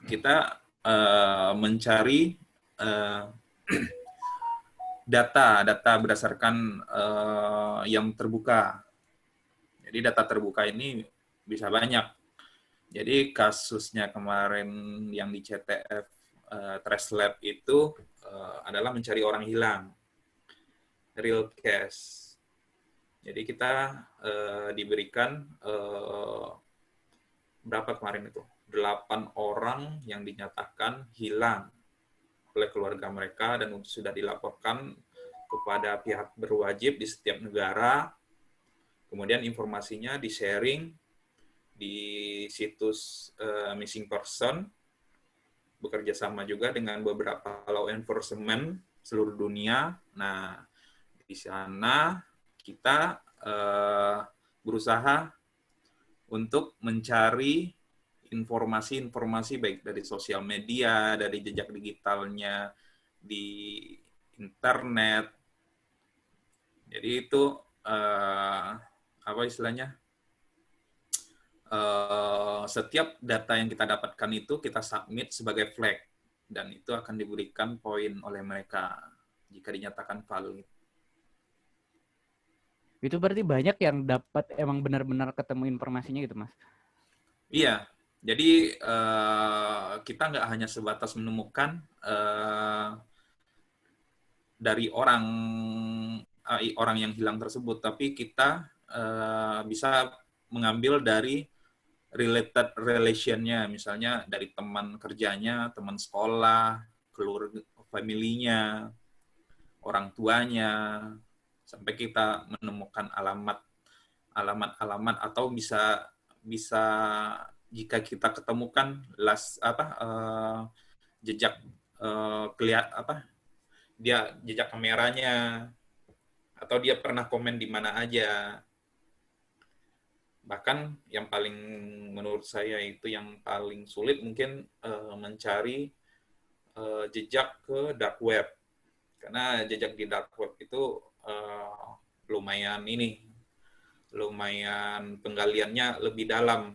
kita mencari data berdasarkan yang terbuka. Jadi data terbuka ini bisa banyak. Jadi kasusnya kemarin yang di CTF Trace Lab itu adalah mencari orang hilang, real case. Jadi kita diberikan berapa kemarin itu? 8 orang yang dinyatakan hilang oleh keluarga mereka dan sudah dilaporkan kepada pihak berwajib di setiap negara. Kemudian informasinya di-sharing di situs missing person, bekerja sama juga dengan beberapa law enforcement seluruh dunia. Nah, di sana kita berusaha untuk mencari informasi-informasi baik dari sosial media, dari jejak digitalnya di internet. Jadi itu apa istilahnya? Setiap data yang kita dapatkan itu kita submit sebagai flag dan itu akan diberikan poin oleh mereka jika dinyatakan valid. Itu berarti banyak yang dapat emang benar-benar ketemu informasinya gitu, Mas? Iya, jadi kita nggak hanya sebatas menemukan dari orang yang hilang tersebut, tapi kita bisa mengambil dari related relation-nya, misalnya dari teman kerjanya, teman sekolah, keluarga, familinya, orang tuanya, sampai kita menemukan alamat atau bisa jika kita ketemukan jejak dia jejak kameranya atau dia pernah komen di mana aja. Bahkan yang paling menurut saya itu yang paling sulit mungkin mencari jejak ke dark web, karena jejak di dark web itu lumayan penggaliannya lebih dalam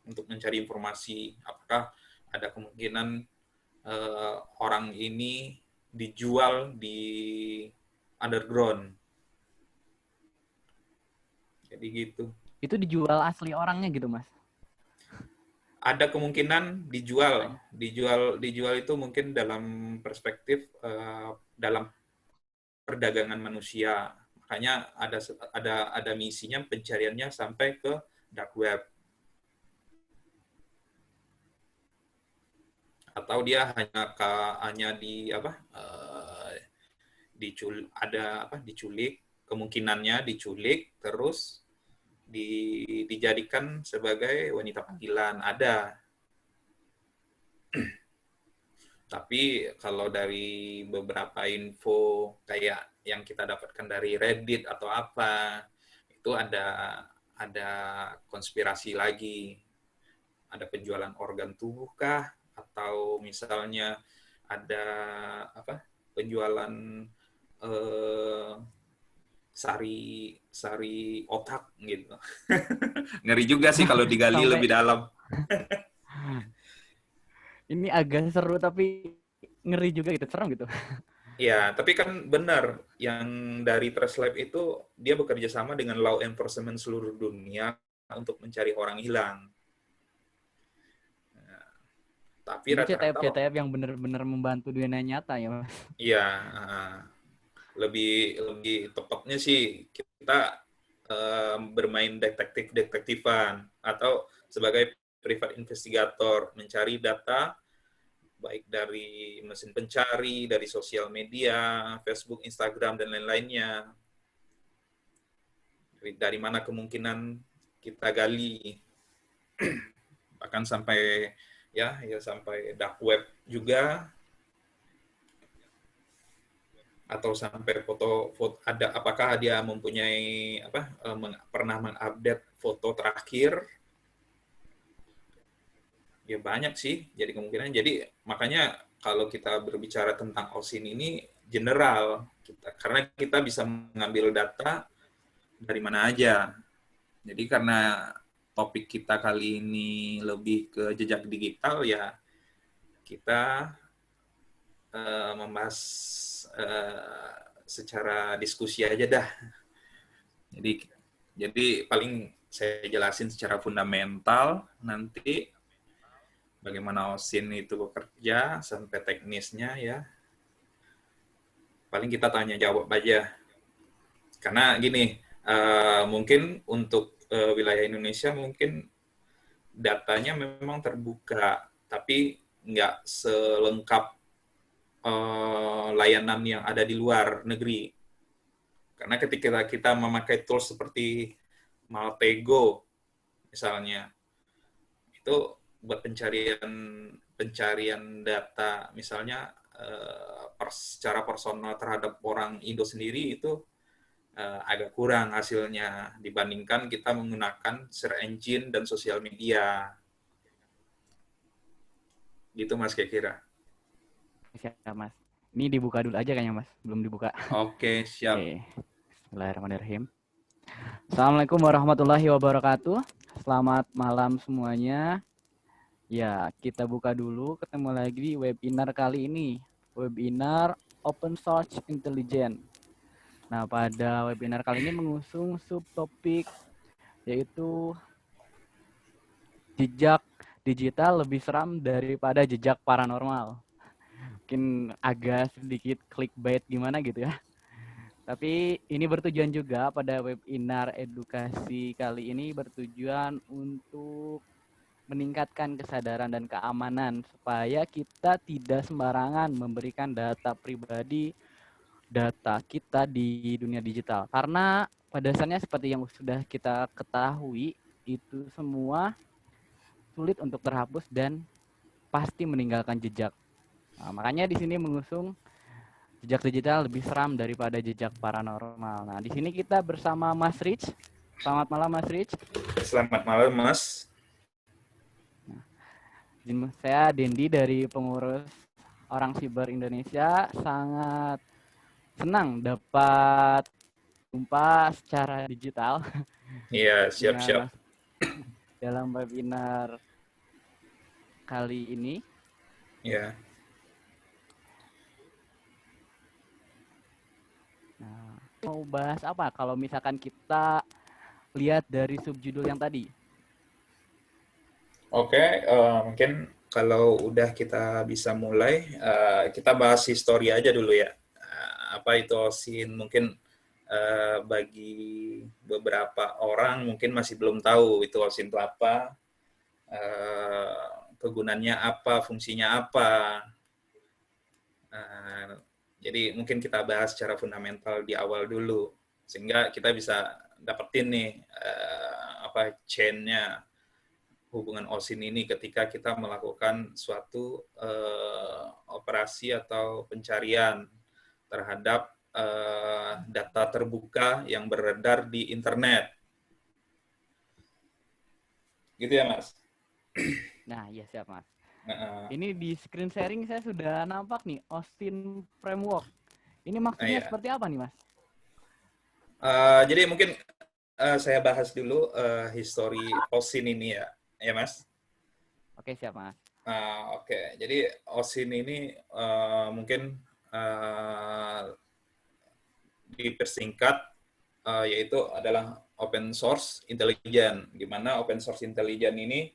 untuk mencari informasi apakah ada kemungkinan orang ini dijual di underground. Jadi gitu. Itu dijual asli orangnya gitu, Mas? Ada kemungkinan dijual itu mungkin dalam perspektif dalam perdagangan manusia. Makanya ada misinya pencariannya sampai ke dark web. Atau dia hanya diculik, kemungkinannya diculik terus dijadikan sebagai wanita panggilan, ada. Tapi kalau dari beberapa info kayak yang kita dapatkan dari Reddit atau apa, itu ada konspirasi lagi. Ada penjualan organ tubuh kah, atau misalnya ada penjualan sari otak gitu. Ngeri juga sih kalau digali lebih dalam. Ini agak seru tapi ngeri juga gitu, serem gitu. Ya, tapi kan benar yang dari Trace Lab itu dia bekerja sama dengan law enforcement seluruh dunia untuk mencari orang hilang. Nah, tapi Ini rata-rata CTF yang benar-benar membantu dunia nyata ya, Mas. iya, lebih tepatnya sih kita bermain detektifan atau sebagai private investigator mencari data baik dari mesin pencari, dari sosial media, Facebook, Instagram, dan lain-lainnya. Dari mana kemungkinan kita gali, bahkan sampai sampai dark web juga, atau sampai foto ada apakah dia mempunyai pernah mengupdate foto terakhir. Ya banyak sih jadi kemungkinan. Jadi makanya kalau kita berbicara tentang OSIN ini general karena kita bisa mengambil data dari mana aja. Jadi karena topik kita kali ini lebih ke jejak digital, ya kita membahas secara diskusi aja dah. Jadi paling saya jelasin secara fundamental, nanti bagaimana OSIN itu bekerja sampai teknisnya ya. Paling kita tanya jawab aja. Karena gini, mungkin untuk wilayah Indonesia mungkin datanya memang terbuka, tapi nggak selengkap layanan yang ada di luar negeri. Karena ketika kita memakai tools seperti Maltego, misalnya, itu buat pencarian data, misalnya secara personal terhadap orang Indo sendiri itu agak kurang hasilnya dibandingkan kita menggunakan search engine dan sosial media. Gitu Mas kira-kira. Siap, Mas. Ini dibuka dulu aja kayaknya, Mas. Belum dibuka. Oke, siap. Oke. Bismillahirrahmanirrahim. Assalamualaikum warahmatullahi wabarakatuh. Selamat malam semuanya. Ya, kita buka dulu. Ketemu lagi di webinar kali ini. Webinar Open Source Intelligence. Nah, pada webinar kali ini mengusung subtopik yaitu jejak digital lebih seram daripada jejak paranormal. Mungkin agak sedikit clickbait gimana gitu ya. Tapi ini bertujuan juga pada webinar edukasi kali ini bertujuan untuk meningkatkan kesadaran dan keamanan supaya kita tidak sembarangan memberikan data pribadi, data kita di dunia digital. Karena pada dasarnya seperti yang sudah kita ketahui, itu semua sulit untuk terhapus dan pasti meninggalkan jejak. Nah, makanya di sini mengusung jejak digital lebih seram daripada jejak paranormal. Nah, di sini kita bersama Mas Rich. Selamat malam, Mas Rich. Selamat malam, Mas. Nah, saya Dendi dari pengurus Orang Siber Indonesia. Sangat senang dapat jumpa secara digital. Iya, siap-siap. Dalam webinar kali ini. Iya. Nah, mau bahas apa kalau misalkan kita lihat dari subjudul yang tadi? Oke, mungkin kalau udah kita bisa mulai, kita bahas histori aja dulu ya. Apa itu OSIN? Mungkin bagi beberapa orang mungkin masih belum tahu itu OSIN itu apa, kegunaannya apa, fungsinya apa. Jadi mungkin kita bahas secara fundamental di awal dulu, sehingga kita bisa dapetin nih apa chain-nya hubungan OSIN ini ketika kita melakukan suatu operasi atau pencarian terhadap data terbuka yang beredar di internet. Gitu ya, Mas? Nah, iya siap, Mas. Ini di screen sharing saya sudah nampak nih, OSIN Framework. Ini maksudnya seperti apa nih, Mas? Jadi mungkin saya bahas dulu histori OSIN ini ya Mas? Oke, siap, Mas. Oke, jadi OSIN ini mungkin dipersingkat yaitu adalah Open Source Intelligence, di mana Open Source Intelligence ini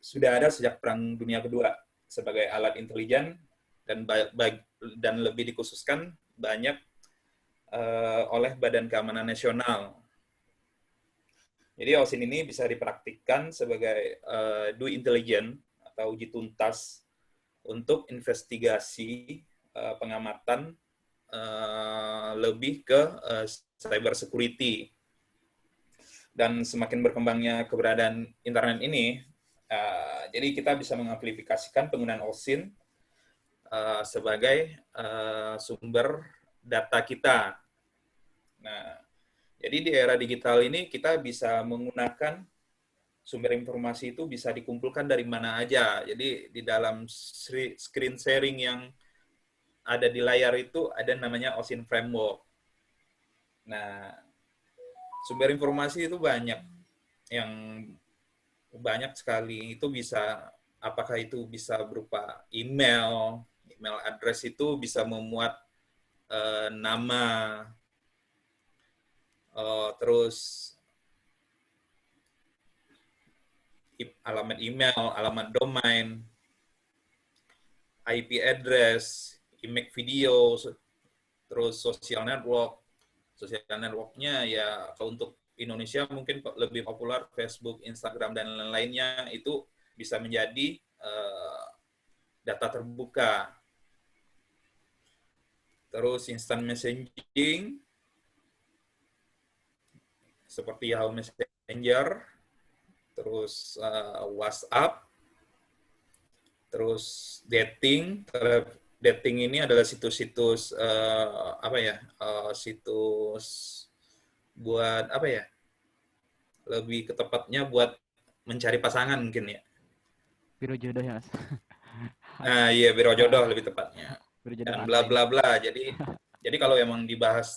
sudah ada sejak Perang Dunia Kedua sebagai alat intelijen dan lebih dikhususkan banyak oleh Badan Keamanan Nasional. Jadi OSIN ini bisa dipraktikkan sebagai due intelligence atau uji tuntas untuk investigasi pengamatan lebih ke cyber security. Dan semakin berkembangnya keberadaan internet ini, jadi kita bisa mengamplifikasikan penggunaan OSIN sebagai sumber data kita. Nah, jadi di era digital ini kita bisa menggunakan sumber informasi itu bisa dikumpulkan dari mana aja. Jadi di dalam screen sharing yang ada di layar itu ada namanya OSIN Framework. Nah, Sumber informasi itu banyak, yang banyak sekali. Itu bisa, apakah itu bisa berupa email, email address itu bisa memuat nama, terus alamat email, alamat domain, IP address, image video, terus social network. Social networknya ya untuk Indonesia mungkin lebih populer Facebook, Instagram, dan lain-lainnya, itu bisa menjadi data terbuka. Terus instant messaging, seperti Yahoo Messenger, terus WhatsApp, terus dating ini adalah situs-situs situs buat apa ya, lebih ketepatnya buat mencari pasangan mungkin ya. Biro jodoh ya, Mas. Nah, iya, biro jodoh lebih tepatnya. Biro jodoh Dan bla online. bla bla. Jadi kalau emang dibahas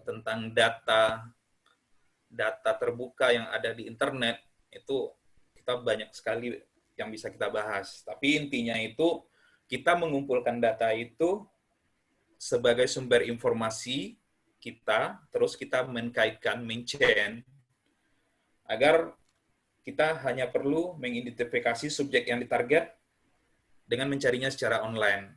tentang data terbuka yang ada di internet, itu kita banyak sekali yang bisa kita bahas. Tapi intinya itu kita mengumpulkan data itu sebagai sumber informasi kita, terus kita mengkaitkan, chain agar kita hanya perlu mengidentifikasi subjek yang ditarget dengan mencarinya secara online.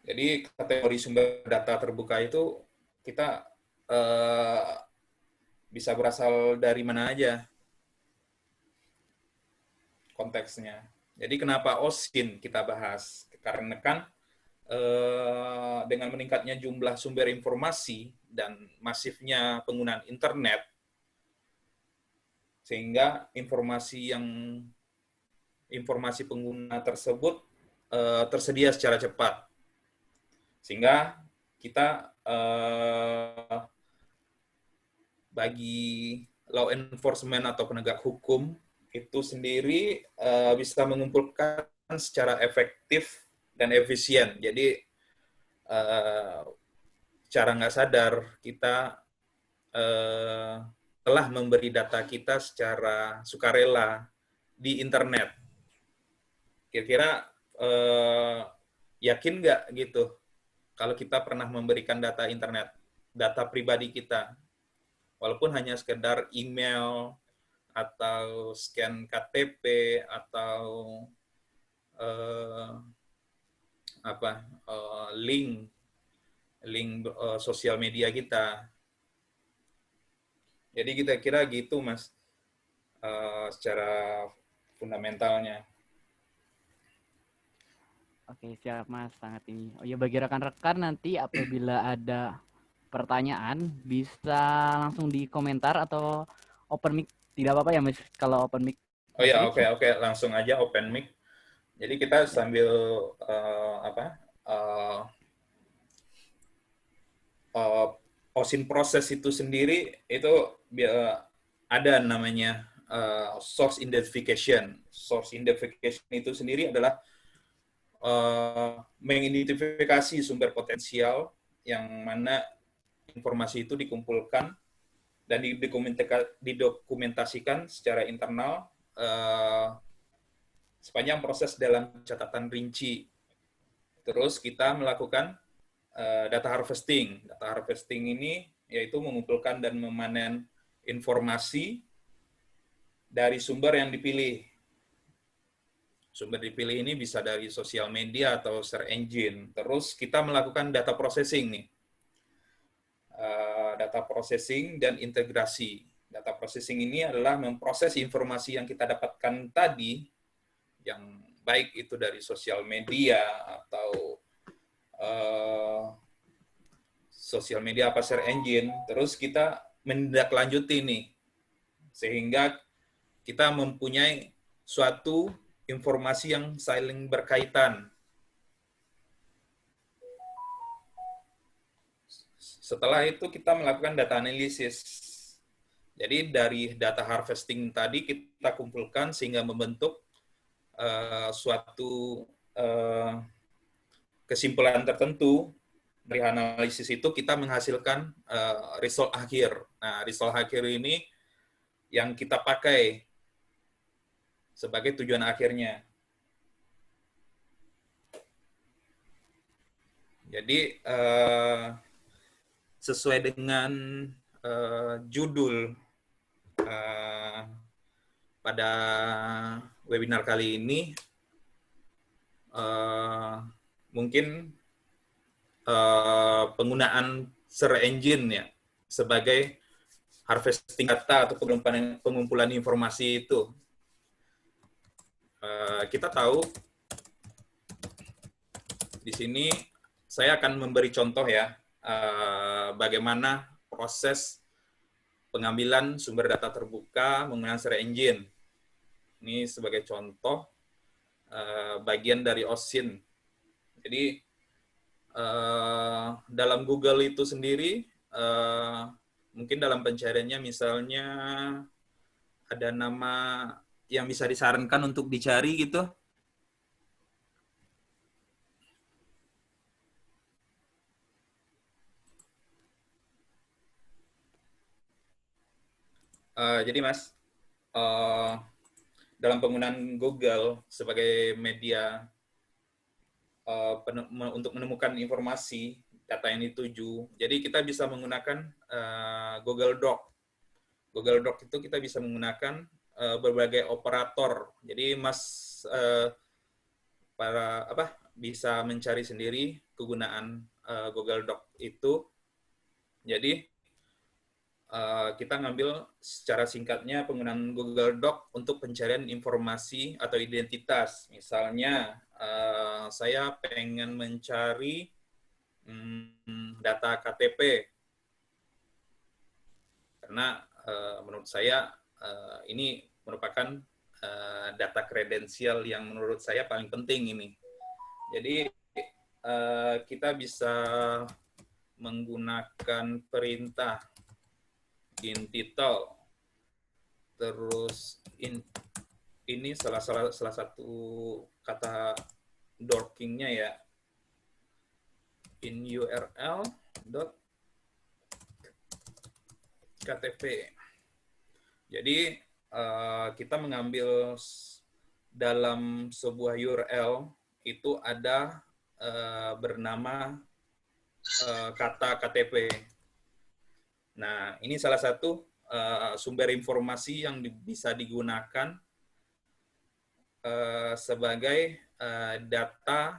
Jadi kategori sumber data terbuka itu kita bisa berasal dari mana aja konteksnya. Jadi kenapa OSINT kita bahas? Karena kan dengan meningkatnya jumlah sumber informasi dan masifnya penggunaan internet, sehingga informasi pengguna tersebut tersedia secara cepat. Sehingga kita bagi law enforcement atau penegak hukum itu sendiri bisa mengumpulkan secara efektif dan efisien. Jadi secara nggak sadar kita telah memberi data kita secara sukarela di internet. Kira-kira yakin nggak gitu kalau kita pernah memberikan data internet, data pribadi kita, walaupun hanya sekedar email atau scan KTP atau link sosial media kita. Jadi kita kira gitu, Mas, secara fundamentalnya. Oke, siap Mas, sangat ini. Oh ya, bagi rekan-rekan nanti apabila ada pertanyaan bisa langsung di komentar atau open mic. Tidak apa-apa ya Mas kalau open mic. Oh ya, Oke, oke, langsung aja open mic. Jadi kita siap. sambil OSINT proses itu sendiri itu ada namanya source identification. Source identification itu sendiri adalah mengidentifikasi sumber potensial yang mana informasi itu dikumpulkan dan didokumentasikan secara internal sepanjang proses dalam catatan rinci. Terus kita melakukan data harvesting. Data harvesting ini yaitu mengumpulkan dan memanen informasi dari sumber yang dipilih. Sumber dipilih ini bisa dari sosial media atau search engine. Terus kita melakukan data processing nih. Data processing dan integrasi. Data processing ini adalah memproses informasi yang kita dapatkan tadi, yang baik itu dari sosial media atau sosial media apa search engine, terus kita menindaklanjuti nih, sehingga kita mempunyai suatu informasi yang saling berkaitan. Setelah itu kita melakukan data analisis. Jadi dari data harvesting tadi kita kumpulkan sehingga membentuk suatu kesimpulan tertentu dari analisis itu kita menghasilkan result akhir. Nah, result akhir ini yang kita pakai sebagai tujuan akhirnya. Jadi sesuai dengan judul pada webinar kali ini, mungkin penggunaan search engine ya sebagai harvesting data atau pengumpulan informasi itu. Kita tahu di sini saya akan memberi contoh ya bagaimana proses pengambilan sumber data terbuka menggunakan search engine. Ini sebagai contoh bagian dari OSINT. Jadi dalam Google itu sendiri, mungkin dalam pencariannya misalnya ada nama yang bisa disarankan untuk dicari gitu. Jadi Mas, dalam penggunaan Google sebagai media untuk menemukan informasi data yang dituju, jadi kita bisa menggunakan Google Doc. Google Doc itu kita bisa menggunakan berbagai operator. Jadi Mas bisa mencari sendiri kegunaan Google Doc itu. Jadi kita ngambil secara singkatnya penggunaan Google Doc untuk pencarian informasi atau identitas. Misalnya, saya pengen mencari data KTP. Karena menurut saya ini merupakan data kredensial yang menurut saya paling penting ini. Jadi, kita bisa menggunakan perintah intitle, terus ini salah satu kata dorkingnya ya, in URL .ktp. Jadi kita mengambil dalam sebuah URL itu ada bernama kata KTP. Nah, ini salah satu sumber informasi yang bisa digunakan sebagai data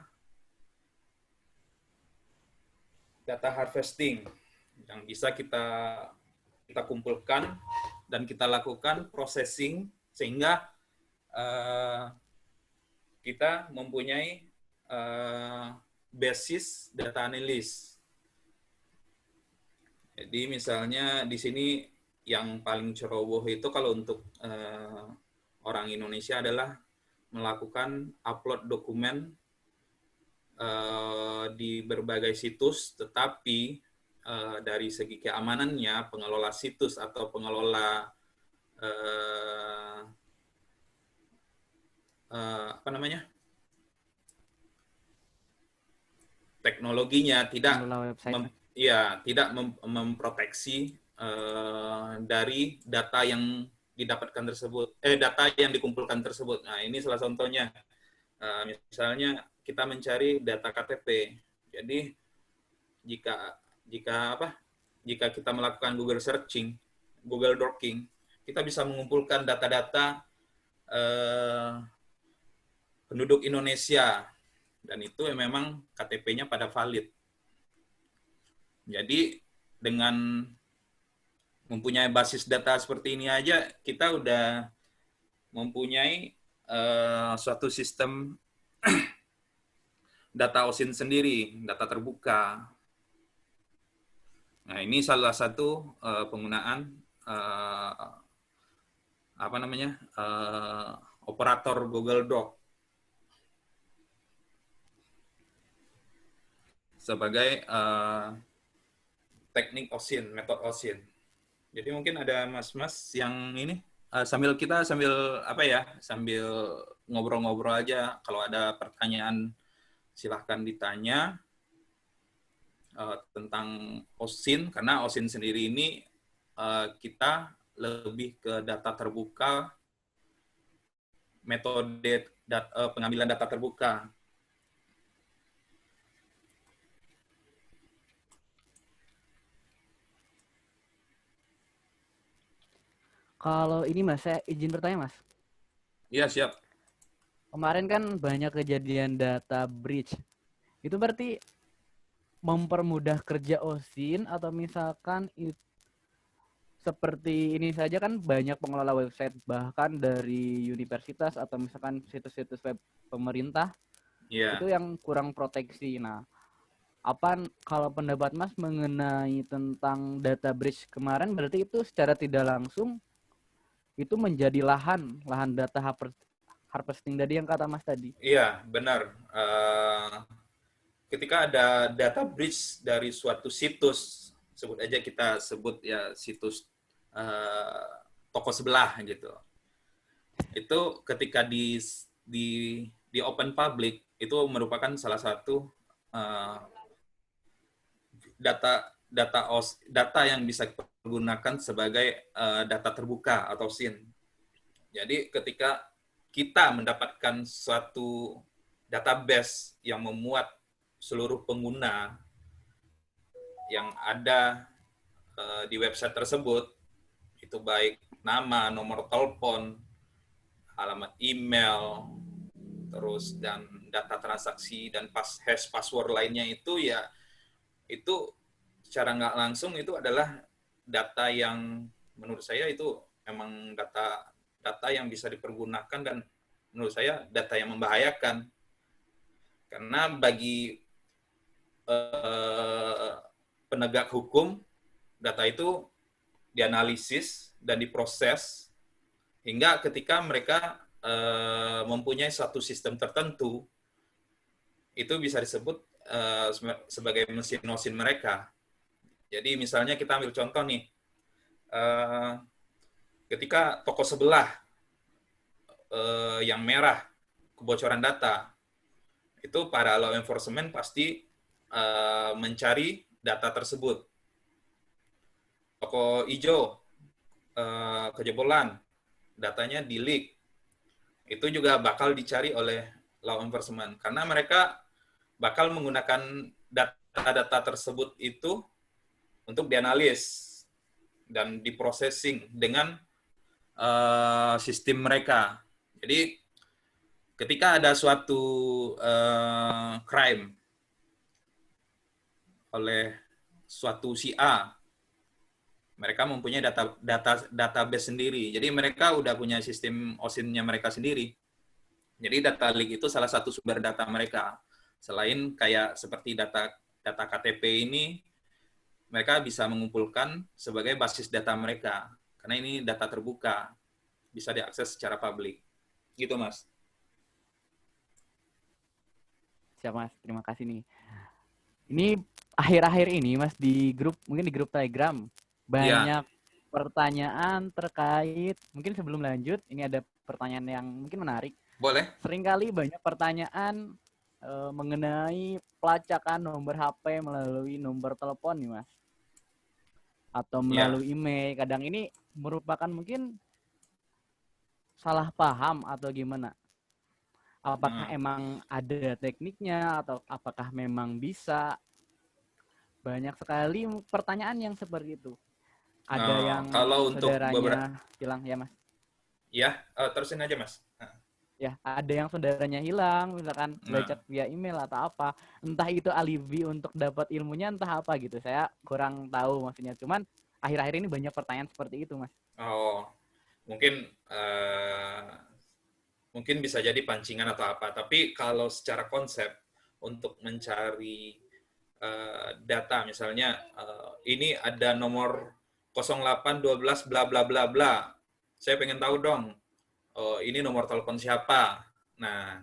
harvesting yang bisa kita kumpulkan dan kita lakukan processing sehingga kita mempunyai basis data analis. Jadi misalnya di sini yang paling ceroboh itu kalau untuk orang Indonesia adalah melakukan upload dokumen di berbagai situs, tetapi dari segi keamanannya pengelola situs atau pengelola teknologinya tidak memproteksi dari data yang didapatkan tersebut, data yang dikumpulkan tersebut. Nah, ini salah contohnya. Misalnya kita mencari data KTP. Jadi jika kita melakukan Google searching, Google Docking, kita bisa mengumpulkan data-data penduduk Indonesia dan itu memang KTP-nya pada valid. Jadi dengan mempunyai basis data seperti ini aja, kita udah mempunyai suatu sistem data OSINT sendiri, data terbuka. Nah, ini salah satu penggunaan operator Google Doc sebagai teknik OSINT, metode OSINT. Jadi mungkin ada mas-mas yang ini sambil ngobrol-ngobrol aja. Kalau ada pertanyaan silahkan ditanya tentang OSINT, karena OSINT sendiri ini kita lebih ke data terbuka, metode pengambilan data terbuka. Kalau ini Mas, saya izin bertanya Mas. Iya, siap. Kemarin kan banyak kejadian data breach. Itu berarti mempermudah kerja OSINT atau misalkan seperti ini saja kan banyak pengelola website bahkan dari universitas atau misalkan situs-situs web pemerintah Iya. itu yang kurang proteksi. Nah, apa kalau pendapat Mas mengenai tentang data breach kemarin berarti itu secara tidak langsung itu menjadi lahan data harvesting tadi yang kata Mas tadi. Iya, benar. Ketika ada data breach dari suatu situs, sebut aja kita sebut ya situs toko sebelah gitu. Itu ketika di di open public itu merupakan salah satu uh, data yang bisa digunakan sebagai data terbuka atau SIN. Jadi ketika kita mendapatkan suatu database yang memuat seluruh pengguna yang ada di website tersebut, itu baik nama, nomor telepon, alamat email, terus dan data transaksi dan hash password lainnya itu ya itu secara nggak langsung itu adalah data yang menurut saya itu memang data yang bisa dipergunakan dan menurut saya data yang membahayakan karena bagi penegak hukum data itu dianalisis dan diproses hingga ketika mereka mempunyai satu sistem tertentu itu bisa disebut sebagai mesin nosin mereka. Jadi misalnya kita ambil contoh nih, ketika toko sebelah yang merah kebocoran data, itu para law enforcement pasti mencari data tersebut. Toko hijau kejebolan, datanya di leak, itu juga bakal dicari oleh law enforcement karena mereka bakal menggunakan data-data tersebut itu untuk dianalis dan diprocessing dengan sistem mereka. Jadi ketika ada suatu crime oleh suatu si A, mereka mempunyai database sendiri. Jadi mereka udah punya sistem OSINT-nya mereka sendiri. Jadi data leak itu salah satu sumber data mereka. Selain kayak seperti data KTP ini, mereka bisa mengumpulkan sebagai basis data mereka. Karena ini data terbuka, bisa diakses secara publik. Gitu, Mas. Siap Mas, terima kasih nih. Ini akhir-akhir ini Mas mungkin di grup Telegram banyak pertanyaan terkait, mungkin sebelum lanjut ini ada pertanyaan yang mungkin menarik. Boleh. Seringkali banyak pertanyaan mengenai pelacakan nomor HP melalui nomor telepon nih Mas. Atau melalui email. Kadang ini merupakan mungkin salah paham atau gimana? Apakah emang ada tekniknya atau apakah memang bisa? Banyak sekali pertanyaan yang seperti itu. Ada yang kalau untuk saudaranya hilang ya Mas? Ya, terusin aja Mas. Ya, ada yang saudaranya hilang, misalkan belajar via email atau apa. Entah itu alibi untuk dapat ilmunya, entah apa gitu. Saya kurang tahu maksudnya. Cuman akhir-akhir ini banyak pertanyaan seperti itu, Mas. Oh, mungkin mungkin bisa jadi pancingan atau apa. Tapi kalau secara konsep untuk mencari data, misalnya ini ada nomor 0812 bla bla bla bla. Saya pengen tahu dong, ini nomor telepon siapa. Nah,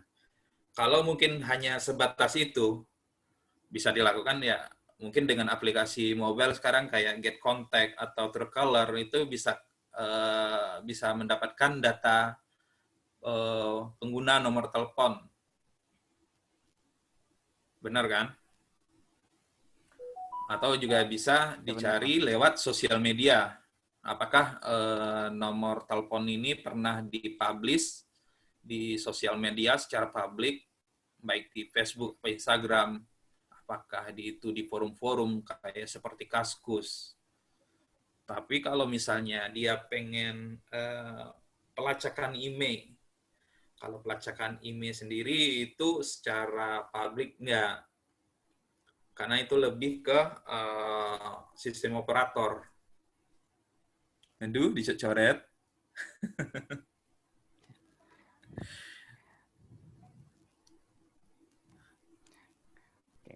kalau mungkin hanya sebatas itu, bisa dilakukan ya mungkin dengan aplikasi mobile sekarang kayak Get Contact atau Truecaller itu bisa mendapatkan data pengguna nomor telepon. Benar kan? Atau juga bisa Ya benar, Mas. dicari lewat sosial media. Apakah nomor telepon ini pernah dipublish di sosial media secara publik, baik di Facebook, Instagram, apakah itu di forum-forum kayak seperti Kaskus. Tapi kalau misalnya dia pengen pelacakan email, kalau pelacakan email sendiri itu secara publik enggak, karena itu lebih ke sistem operator. Aduh, dicoret. Oke.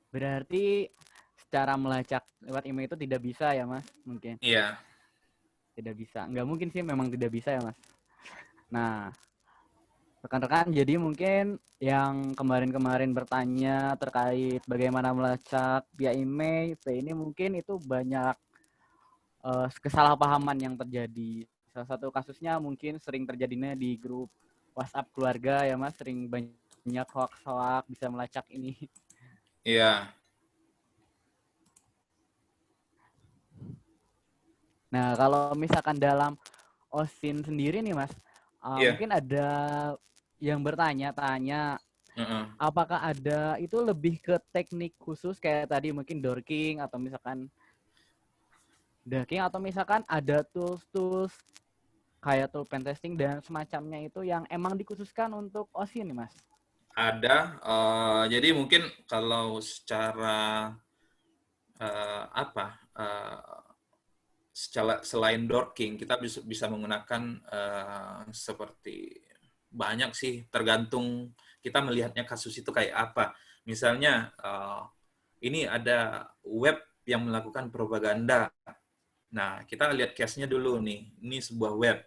Berarti secara melacak lewat email itu tidak bisa ya, Mas? Mungkin Iya. tidak bisa. Nggak mungkin sih, memang tidak bisa ya, Mas. Nah, rekan-rekan, jadi mungkin yang kemarin-kemarin bertanya terkait bagaimana melacak via email, ini mungkin itu banyak kesalahpahaman yang terjadi. Salah satu kasusnya mungkin sering terjadinya di grup WhatsApp keluarga ya, Mas, sering banyak hoax-hoax bisa melacak ini. Iya. Nah, kalau misalkan dalam OSIN sendiri nih, Mas, Iya. mungkin ada yang bertanya-tanya Heeh. apakah ada itu lebih ke teknik khusus kayak tadi mungkin dorking atau misalkan dorking atau misalkan ada tools-tools kayak tool pen testing dan semacamnya itu yang emang dikhususkan untuk OSIN nih, Mas? Ada. Jadi mungkin kalau secara apa? Selain dorking, kita bisa menggunakan seperti banyak sih, tergantung kita melihatnya kasus itu kayak apa. Misalnya ini ada web yang melakukan propaganda. Nah, kita lihat case-nya dulu nih. Ini sebuah web.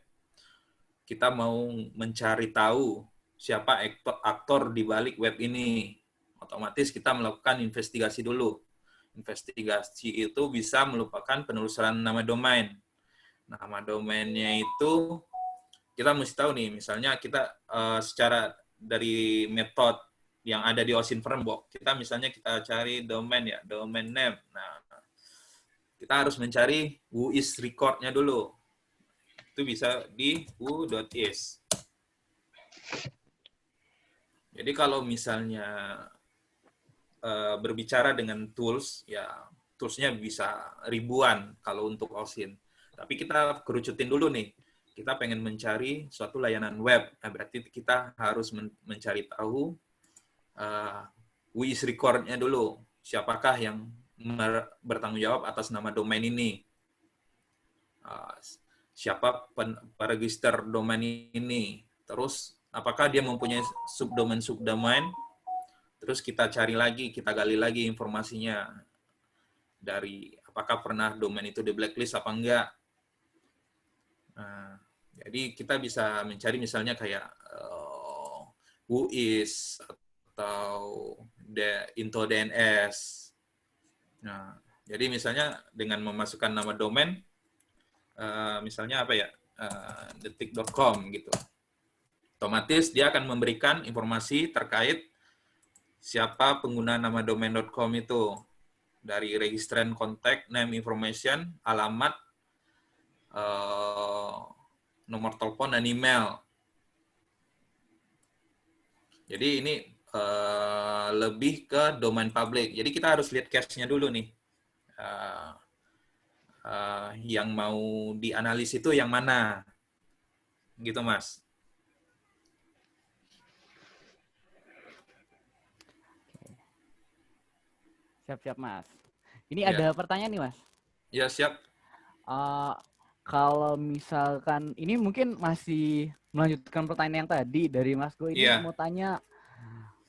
Kita mau mencari tahu siapa aktor di balik web ini. Otomatis kita melakukan investigasi dulu. Investigasi itu bisa merupakan penelusuran nama domain. Nama domainnya itu kita mesti tahu nih, misalnya kita secara dari metode yang ada di OSINT Framework, kita misalnya kita cari domain ya, domain name. Nah, kita harus mencari who is record-nya dulu. Itu bisa di who.is. Jadi kalau misalnya berbicara dengan tools, ya toolsnya bisa ribuan kalau untuk OSINT. Tapi kita kerucutin dulu nih. Kita pengen mencari suatu layanan web. Nah, berarti kita harus mencari tahu who is record-nya dulu. Siapakah yang bertanggung jawab atas nama domain ini. Siapa peregister domain ini. Terus, apakah dia mempunyai subdomain. Terus kita cari lagi, kita gali lagi informasinya. Dari apakah pernah domain itu di blacklist apa enggak. Nah, jadi kita bisa mencari misalnya kayak who is atau into DNS. Nah, jadi misalnya dengan memasukkan nama domain, misalnya apa ya, detik.com gitu. Otomatis dia akan memberikan informasi terkait siapa pengguna nama domain.com itu. Dari registran kontak, name information, alamat, nomor telepon, dan email. Jadi ini lebih ke domain public. Jadi kita harus lihat cache-nya dulu nih. Yang mau dianalis itu yang mana. Gitu, Mas. Siap-siap, Mas. Ini Ya, ada pertanyaan nih, Mas. ya siap. Uh, Kalau misalkan ini mungkin masih melanjutkan pertanyaan yang tadi dari Mas Go, ini Iya. mau tanya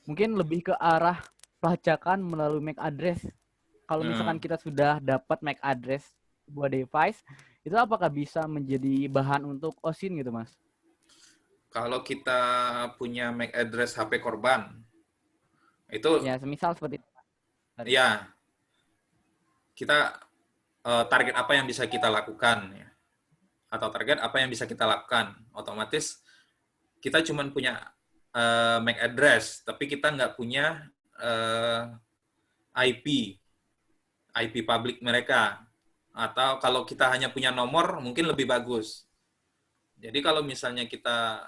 mungkin lebih ke arah pelacakan melalui MAC address. Kalau misalkan kita sudah dapat MAC address sebuah device, itu apakah bisa menjadi bahan untuk OSINT gitu, Mas? Kalau kita punya MAC address HP korban, itu Ya, semisal seperti itu. Sorry. ya kita target apa yang bisa kita lakukan ya. Atau target apa yang bisa kita lakukan. Otomatis kita cuma punya MAC address, tapi kita nggak punya IP publik mereka. Atau kalau kita hanya punya nomor, mungkin lebih bagus. Jadi kalau misalnya kita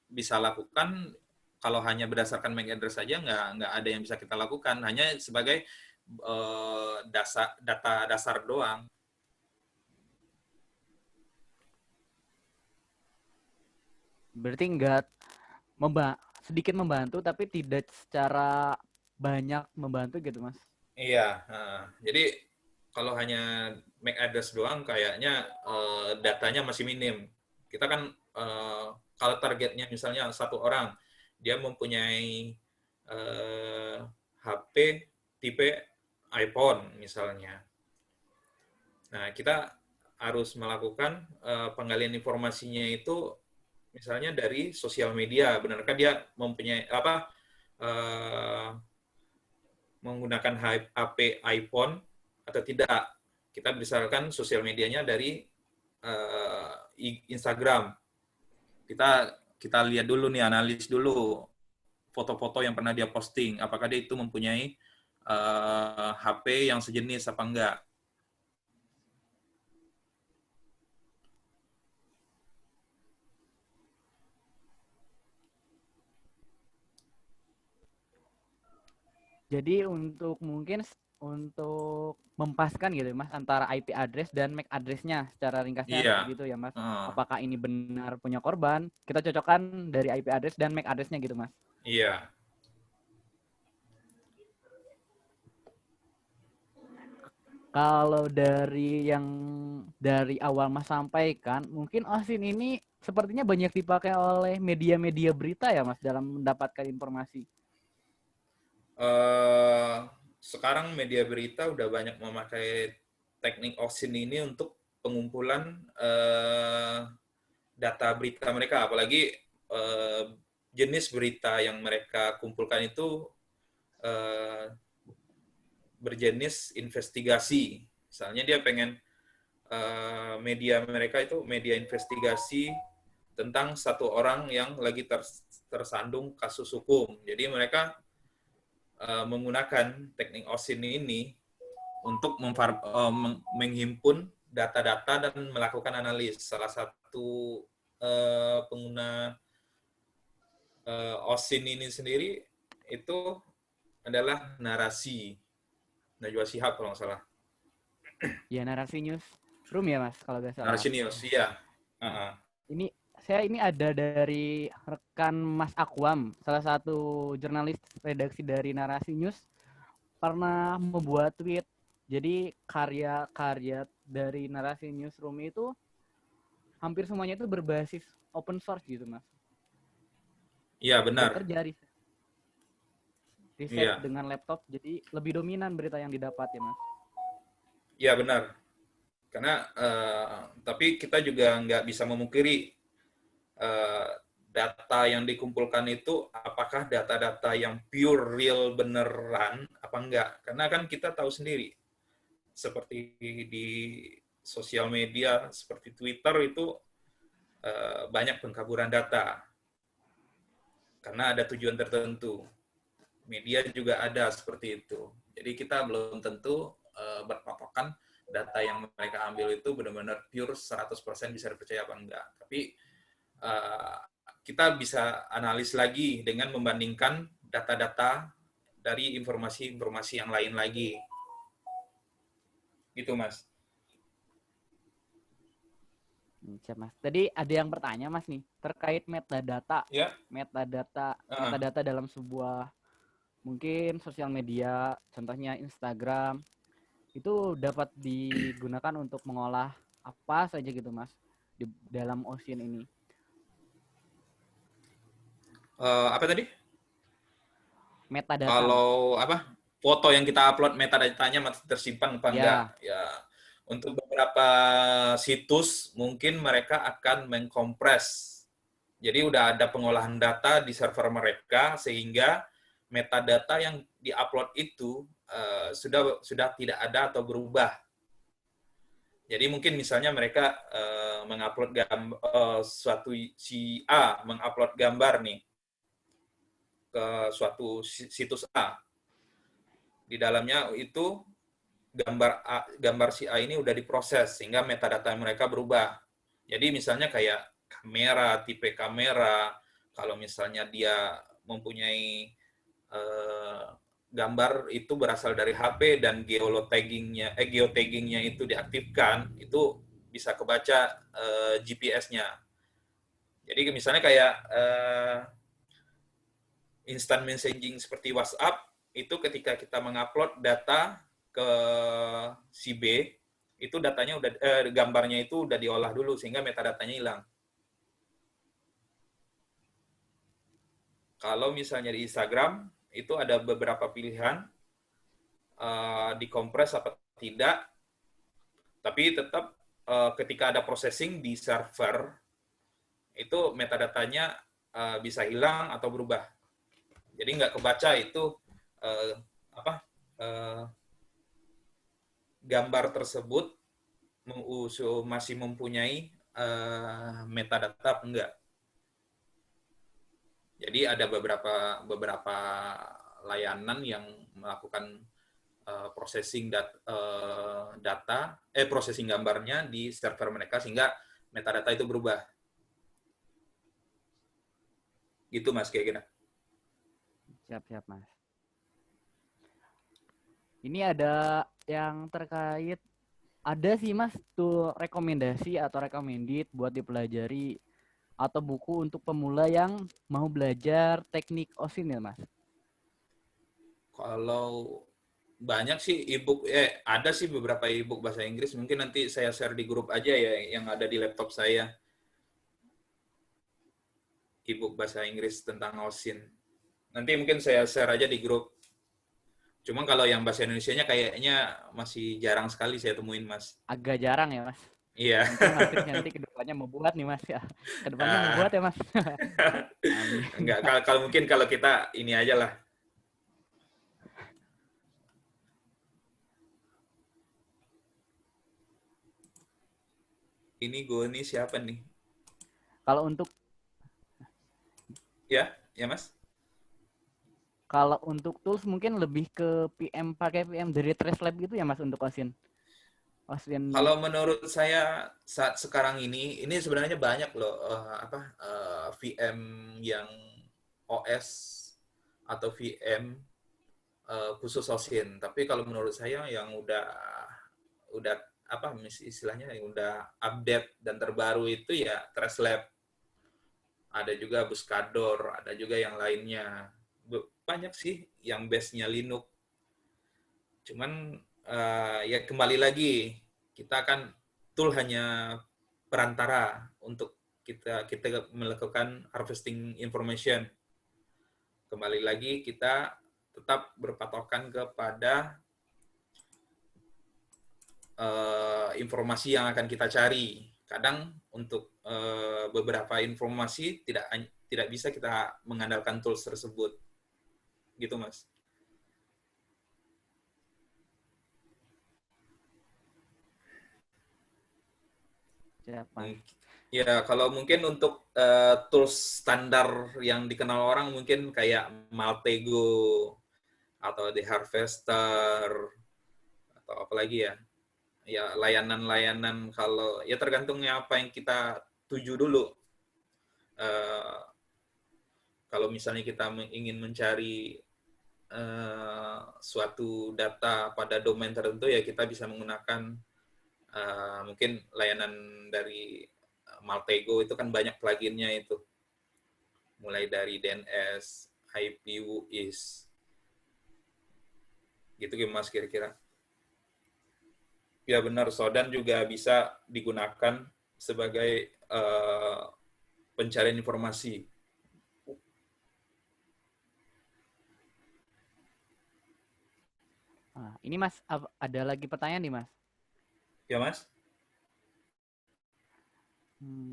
bisa lakukan, kalau hanya berdasarkan MAC address saja, nggak ada yang bisa kita lakukan. Hanya sebagai data dasar doang. Berarti nggak sedikit membantu, tapi tidak secara banyak membantu gitu, Mas. Iya, jadi kalau hanya MAC address doang, kayaknya datanya masih minim. Kita kan kalau targetnya misalnya satu orang, dia mempunyai HP tipe iPhone misalnya. Nah, kita harus melakukan penggalian informasinya itu misalnya dari sosial media. Benarkah dia mempunyai menggunakan HP iPhone atau tidak? Kita berdasarkan sosial medianya dari Instagram. Kita lihat dulu nih, analis dulu foto-foto yang pernah dia posting, apakah dia itu mempunyai HP yang sejenis apa enggak. Jadi untuk mempaskan gitu Mas antara IP address dan MAC address-nya secara ringkasnya Iya. gitu ya Mas. Apakah ini benar punya korban? Kita cocokkan dari IP address dan MAC address-nya gitu Mas. Iya. Kalau dari awal Mas sampaikan, mungkin OSIN ini sepertinya banyak dipakai oleh media-media berita ya Mas dalam mendapatkan informasi. Sekarang media berita udah banyak memakai teknik OSIN ini untuk pengumpulan data berita mereka, apalagi jenis berita yang mereka kumpulkan itu berjenis investigasi. Misalnya dia pengen media mereka itu media investigasi tentang satu orang yang lagi tersandung kasus hukum. Jadi mereka menggunakan teknik OSIN ini untuk menghimpun data-data dan melakukan analis. Salah satu pengguna OSIN ini sendiri itu adalah Narasi, Najwa Shihab kalau nggak salah. Ya Narasi Newsroom ya Mas kalau nggak salah. Narasi News, iya. Ini ada dari rekan Mas Akwam, salah satu jurnalis redaksi dari Narasi News, pernah membuat tweet. Jadi karya-karya dari Narasi Newsroom itu hampir semuanya itu berbasis open source gitu Mas. Iya benar. Bekerja riset dengan laptop, jadi lebih dominan berita yang didapat ya Mas. Iya benar. Karena tapi kita juga nggak bisa memungkiri data yang dikumpulkan itu apakah data-data yang pure real beneran apa enggak. Karena kan kita tahu sendiri seperti di sosial media seperti Twitter itu banyak pengkaburan data karena ada tujuan tertentu. Media juga ada seperti itu. Jadi kita belum tentu berpatokan data yang mereka ambil itu benar-benar pure 100% bisa dipercaya apa enggak. Tapi kita bisa analis lagi dengan membandingkan data-data dari informasi-informasi yang lain lagi. Gitu, Mas. Siap, Mas. Tadi ada yang bertanya, Mas, nih, terkait metadata. Ya. Metadata dalam sebuah mungkin sosial media, contohnya Instagram, itu dapat digunakan untuk mengolah apa saja gitu, Mas, di dalam OSIN ini. Apa tadi? Metadata. Kalau apa? Foto yang kita upload metadatanya masih tersimpan apa enggak? Ya. Untuk beberapa situs mungkin mereka akan mengkompres. Jadi udah ada pengolahan data di server mereka sehingga metadata yang diupload itu sudah tidak ada atau berubah. Jadi mungkin misalnya mereka mengupload suatu si A mengupload gambar nih ke suatu situs A. Di dalamnya itu gambar si A ini udah diproses sehingga metadata mereka berubah. Jadi misalnya kayak kamera, tipe kamera, kalau misalnya dia mempunyai eh, gambar itu berasal dari HP dan geotaggingnya itu diaktifkan, itu bisa kebaca GPS-nya. Jadi misalnya kayak instant messaging seperti WhatsApp, itu ketika kita mengupload data ke si B, itu datanya udah gambarnya itu udah diolah dulu sehingga metadatanya hilang. Kalau misalnya di Instagram itu ada beberapa pilihan dikompres apa tidak, tapi tetap ketika ada processing di server itu metadatanya bisa hilang atau berubah. Jadi nggak kebaca itu uh, apa uh, gambar tersebut masih mempunyai metadata apa enggak. Jadi ada beberapa layanan yang melakukan processing processing gambarnya di server mereka sehingga metadata itu berubah. Gitu Mas kayak gini. Siap, Mas. Ini ada yang terkait, ada sih Mas tuh rekomendasi atau recommended buat dipelajari atau buku untuk pemula yang mau belajar teknik OSIN ya Mas? Kalau banyak sih ebook, ada sih beberapa ebook bahasa Inggris. Mungkin nanti saya share di grup aja ya yang ada di laptop saya. Ebook bahasa Inggris tentang OSIN. Nanti mungkin saya share aja di grup. Cuma kalau yang bahasa Indonesianya kayaknya masih jarang sekali saya temuin, Mas. Agak jarang ya Mas. Iya. Mungkin Mas Kris nanti kedepannya mau buat nih Mas ya. Kedepannya mau buat ya Mas. Amin. Enggak, kalau mungkin kalau kita ini aja lah. Ini gue nih siapa nih? Kalau untuk Ya Mas. Kalau untuk tools mungkin lebih ke pakai PM dari Tracelab gitu ya Mas untuk OSIN. Kalau menurut saya saat sekarang ini sebenarnya banyak loh VM yang OS atau VM khusus OSIN. Tapi kalau menurut saya yang udah apa istilahnya yang udah update dan terbaru itu ya Tracelab. Ada juga Buscador, ada juga yang lainnya. Banyak sih yang base-nya Linux. Cuman ya kembali lagi kita kan tool hanya perantara untuk kita melakukan harvesting information. Kembali lagi kita tetap berpatokan kepada informasi yang akan kita cari. Kadang untuk beberapa informasi tidak bisa kita mengandalkan tools tersebut. Gitu, Mas. Siapa? Ya, kalau mungkin untuk tools standar yang dikenal orang mungkin kayak Maltego atau The Harvester atau apa lagi ya. Ya, layanan-layanan kalau ya tergantungnya apa yang kita tuju dulu. Uh, Kalau misalnya kita ingin mencari suatu data pada domain tertentu ya kita bisa menggunakan mungkin layanan dari Maltego itu kan banyak pluginnya itu. Mulai dari DNS, IP, UIS. Gitu Mas kira-kira. Ya benar, Sodan juga bisa digunakan sebagai pencarian informasi. Ini Mas, ada lagi pertanyaan nih Mas. Ya Mas?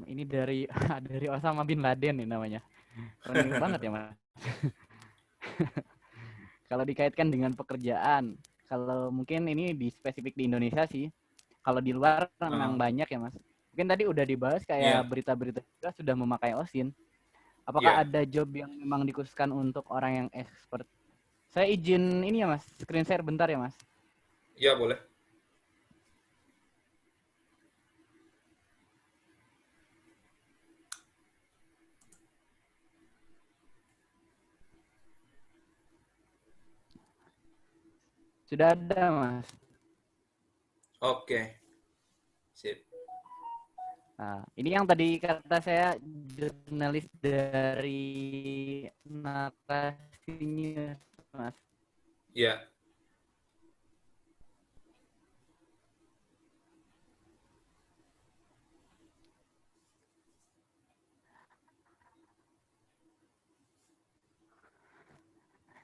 Ini dari dari Osama bin Laden nih namanya. Keren banget ya Mas. Kalau dikaitkan dengan pekerjaan, kalau mungkin ini di spesifik di Indonesia sih. Kalau di luar memang banyak ya Mas. Mungkin tadi udah dibahas kayak berita-berita juga sudah memakai OSIN. Apakah ada job yang memang dikhususkan untuk orang yang expert Saya izin ini ya Mas, screen share bentar ya Mas. Ya, boleh. Sudah ada Mas. Oke, sip. Nah, ini yang tadi kata saya jurnalis dari narasinya Mas. Ya,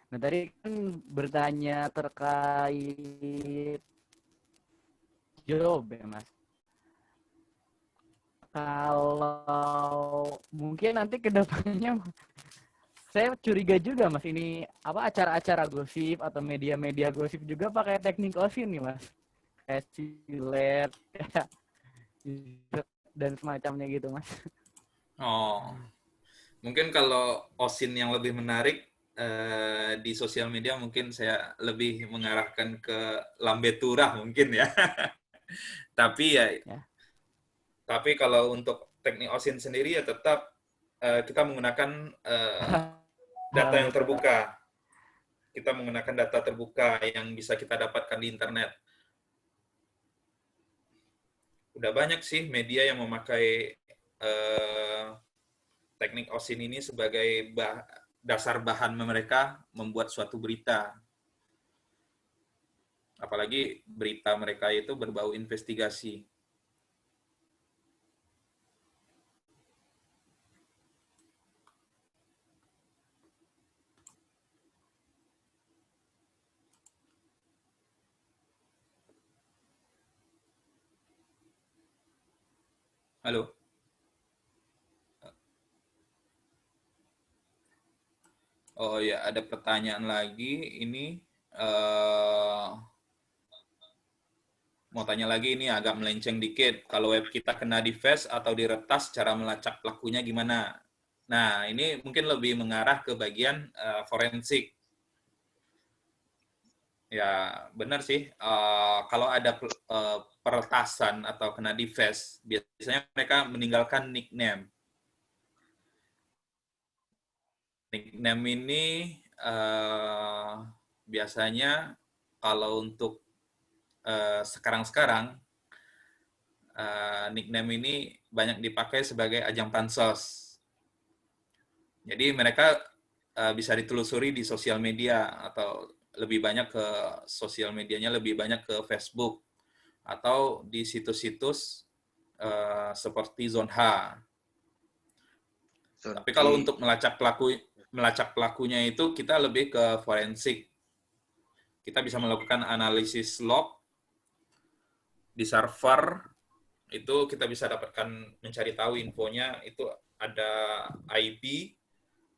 Nah, tadi kan bertanya terkait job ya Mas. Kalau mungkin nanti kedepannya saya curiga juga Mas, ini apa acara-acara gosip atau media-media gosip juga pakai teknik OSIN nih Mas, kayak silet dan semacamnya gitu Mas. oh, mungkin kalau OSIN yang lebih menarik di sosial media mungkin saya lebih mengarahkan ke Lambe Turah mungkin ya. Tapi ya, Ya. tapi kalau untuk teknik OSIN sendiri ya tetap kita menggunakan data yang Betul. terbuka. Kita menggunakan data terbuka yang bisa kita dapatkan di internet. Udah banyak sih media yang memakai teknik OSIN ini sebagai dasar bahan mereka membuat suatu berita. Apalagi berita mereka itu berbau investigasi. Halo? Oh ya, ada pertanyaan lagi. Ini mau tanya lagi, ini agak melenceng dikit. Kalau web kita kena di-flash atau diretas, cara melacak pelakunya gimana? Nah, ini mungkin lebih mengarah ke bagian forensik. Ya, benar sih. Kalau ada peretasan atau kena di-flash, biasanya mereka meninggalkan nickname. Nickname ini biasanya kalau untuk sekarang-sekarang nickname ini banyak dipakai sebagai ajang pansos. Jadi mereka bisa ditelusuri di sosial media atau lebih banyak ke sosial medianya lebih banyak ke Facebook atau di situs-situs seperti Zonha. Tapi kalau Di untuk melacak pelakunya itu kita lebih ke forensik. Kita bisa melakukan analisis log di server, itu kita bisa dapatkan mencari tahu infonya, itu ada IP,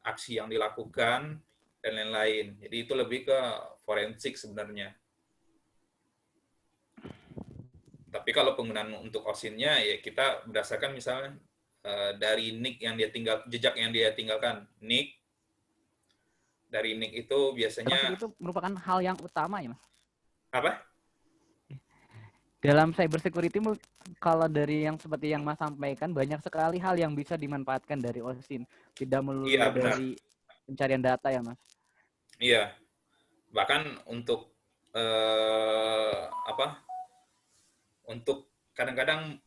aksi yang dilakukan, dan lain-lain. Jadi itu lebih ke forensik sebenarnya. Tapi kalau penggunaan untuk OSIN-nya ya kita berdasarkan misalnya dari nick yang dia jejak yang dia tinggalkan, nick. Dari nick itu Termasuk biasanya itu merupakan hal yang utama ya Mas. apa? Dalam cyber security kalau dari yang seperti yang Mas sampaikan banyak sekali hal yang bisa dimanfaatkan dari OSIN. Tidak Iya, melulu benar. dari pencarian data ya Mas. Iya. Bahkan untuk apa? Untuk kadang-kadang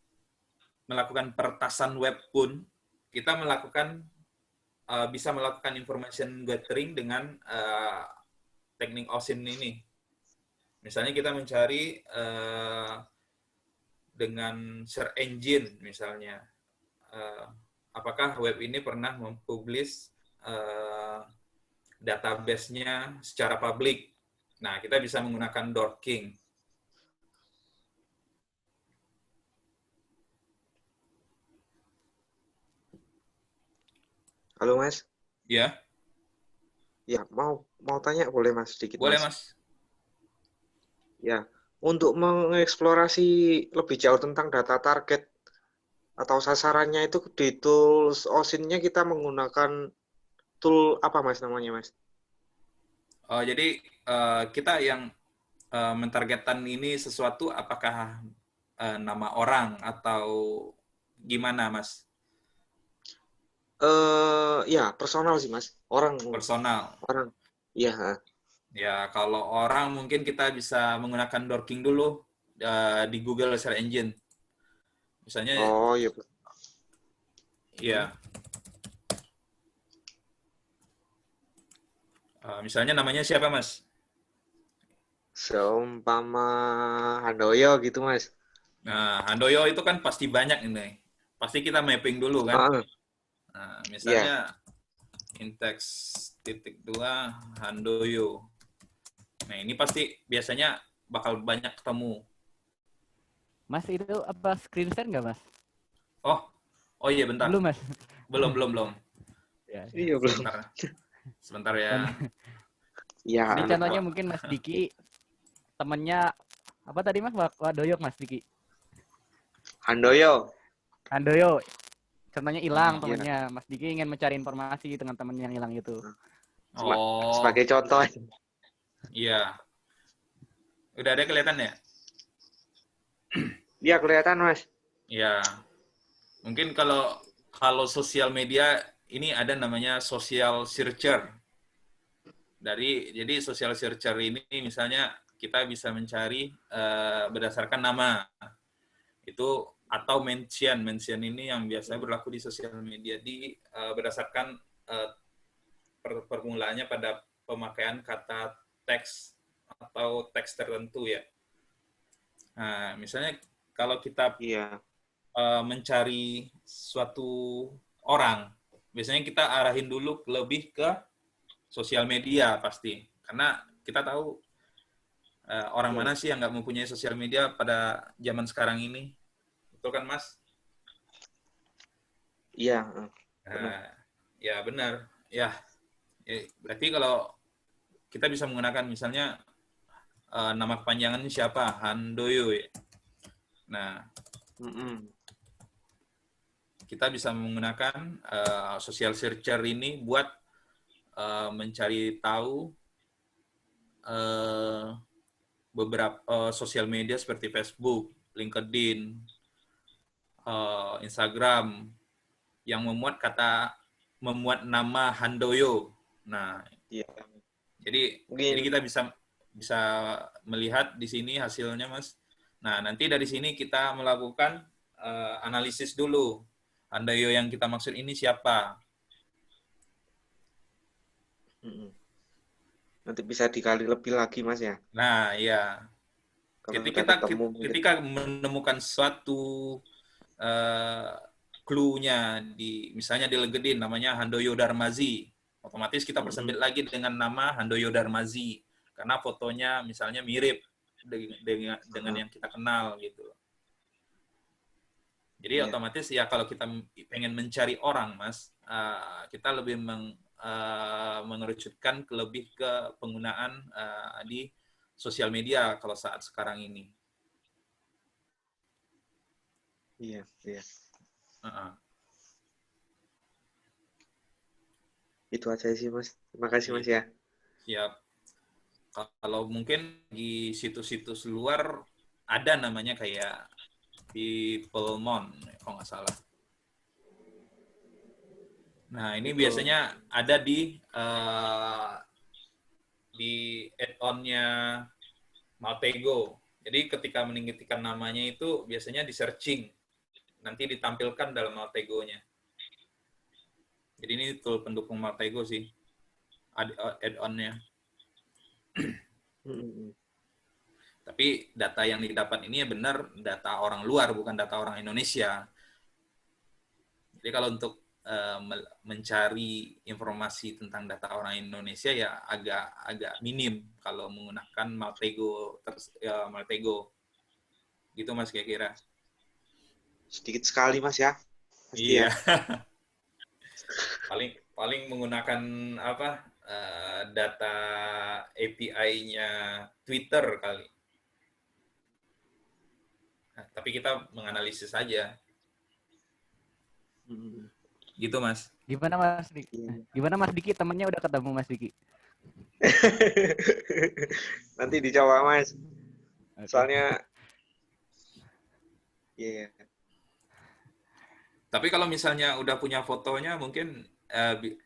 melakukan peretasan web pun kita bisa melakukan information gathering dengan teknik OSIN ini. Misalnya kita mencari dengan search engine misalnya, apakah web ini pernah mempublish database-nya secara publik. Nah, kita bisa menggunakan Dorking. Halo Mas, Ya, ya mau tanya boleh Mas sedikit boleh Mas? Mas. Ya, untuk mengeksplorasi lebih jauh tentang data target atau sasarannya itu di tools OSIN-nya kita menggunakan tool apa Mas namanya Mas? Oh, jadi kita yang mentargetkan ini sesuatu apakah nama orang atau gimana, Mas? Ya personal sih Mas. Orang, Personal. orang. Iya. Ya, kalau orang mungkin kita bisa menggunakan Dorking dulu di Google Search Engine. Misalnya, Oh iya. Hmm. ya, misalnya namanya siapa, Mas? Seumpama Handoyo gitu Mas. Nah, Handoyo itu kan pasti banyak ini. Pasti kita mapping dulu kan. Ah, Nah, iya. misalnya index titik 2 Handoyo. Nah, ini pasti biasanya bakal banyak ketemu. Mas itu apa screen share nggak Mas? Oh, oh iya bentar. Belum Mas. Belum. Ya. Iya belum. Sebentar ya. Ini Iya. contohnya mungkin Mas Diki temennya apa tadi Mas? Wadoyok Mas Diki. Handoyo. Handoyo. Contohnya hilang Oh, Iya. temennya. Mas Diki ingin mencari informasi dengan temennya yang hilang itu. oh, Sebagai contoh aja. iya. Udah ada kelihatan ya? Iya kelihatan Mas. Ya, mungkin kalau sosial media ini ada namanya social searcher. Jadi social searcher ini misalnya kita bisa mencari berdasarkan nama itu atau mention ini yang biasanya berlaku di sosial media berdasarkan permulaannya pada pemakaian kata teks atau teks tertentu ya. Nah, misalnya kalau kita Iya. mencari suatu orang, biasanya kita arahin dulu lebih ke sosial media pasti, karena kita tahu orang mana sih yang nggak mempunyai sosial media pada zaman sekarang ini, betul kan Mas? Iya. Benar. Nah, ya benar, ya. Berarti kalau kita bisa menggunakan misalnya nama kepanjangan siapa, Handoyo. Ya. Nah, kita bisa menggunakan social searcher ini buat mencari tahu beberapa sosial media seperti Facebook, LinkedIn, Instagram yang memuat nama Handoyo. Nah, Iya. jadi Mungkin kita bisa melihat di sini hasilnya, Mas. Nah, nanti dari sini kita melakukan analisis dulu. Handoyo yang kita maksud ini siapa? nanti bisa dikali lebih lagi Mas ya. Nah, ya. Kalau udah ketemu mungkin. Ketika menemukan suatu clue-nya misalnya di LinkedIn namanya Handoyo Darmazi, otomatis kita persempit lagi dengan nama Handoyo Darmazi karena fotonya misalnya mirip dengan yang kita kenal gitu. Jadi Iya. otomatis ya kalau kita pengen mencari orang, Mas, kita lebih mengerucutkan lebih ke penggunaan di sosial media kalau saat sekarang ini. Iya. Itu aja sih Mas. Terima kasih Mas ya. Siap. Kalau mungkin di situs-situs luar ada namanya kayak Peoplemon, kalau nggak salah. Nah, ini biasanya ada di add-on-nya Maltego. Jadi ketika meninggikan namanya itu biasanya di searching, nanti ditampilkan dalam Maltego-nya. Jadi ini tool pendukung Maltego sih, add-on-nya. Tapi data yang didapat ini ya benar data orang luar, bukan data orang Indonesia. Jadi kalau untuk mencari informasi tentang data orang Indonesia ya agak minim kalau menggunakan Maltego. Gitu Mas kira-kira. Sedikit sekali Mas ya. Pasti Iya. ya. paling menggunakan apa data API-nya Twitter kali. Nah, tapi kita menganalisis saja. Gitu Mas. Gimana Mas Diki? Gimana Mas Diki temennya udah ketemu Mas Diki? Nanti dicoba Mas. Oke. Soalnya iya. Tapi kalau misalnya udah punya fotonya, mungkin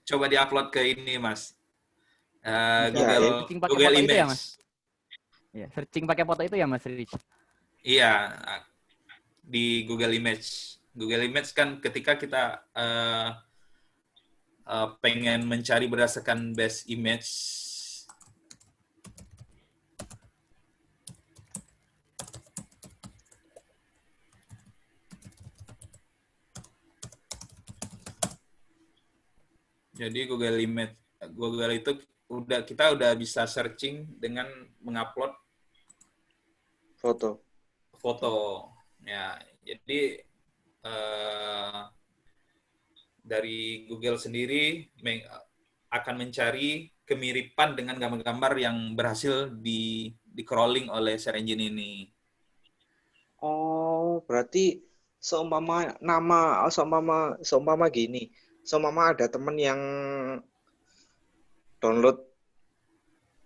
coba diupload ke ini, Mas. Bisa Ya, ya. searching pakai Google foto itu ya, Mas? Image. Ya, searching pakai foto itu ya, Mas Rich? Iya, di Google Image. Google Image kan ketika kita pengen mencari berdasarkan best image, jadi Google itu kita udah bisa searching dengan mengupload Foto. foto. Ya, jadi dari Google sendiri akan mencari kemiripan dengan gambar-gambar yang berhasil di crawling oleh search engine ini. Oh, berarti seumpama gini. Seumpama ada temen yang download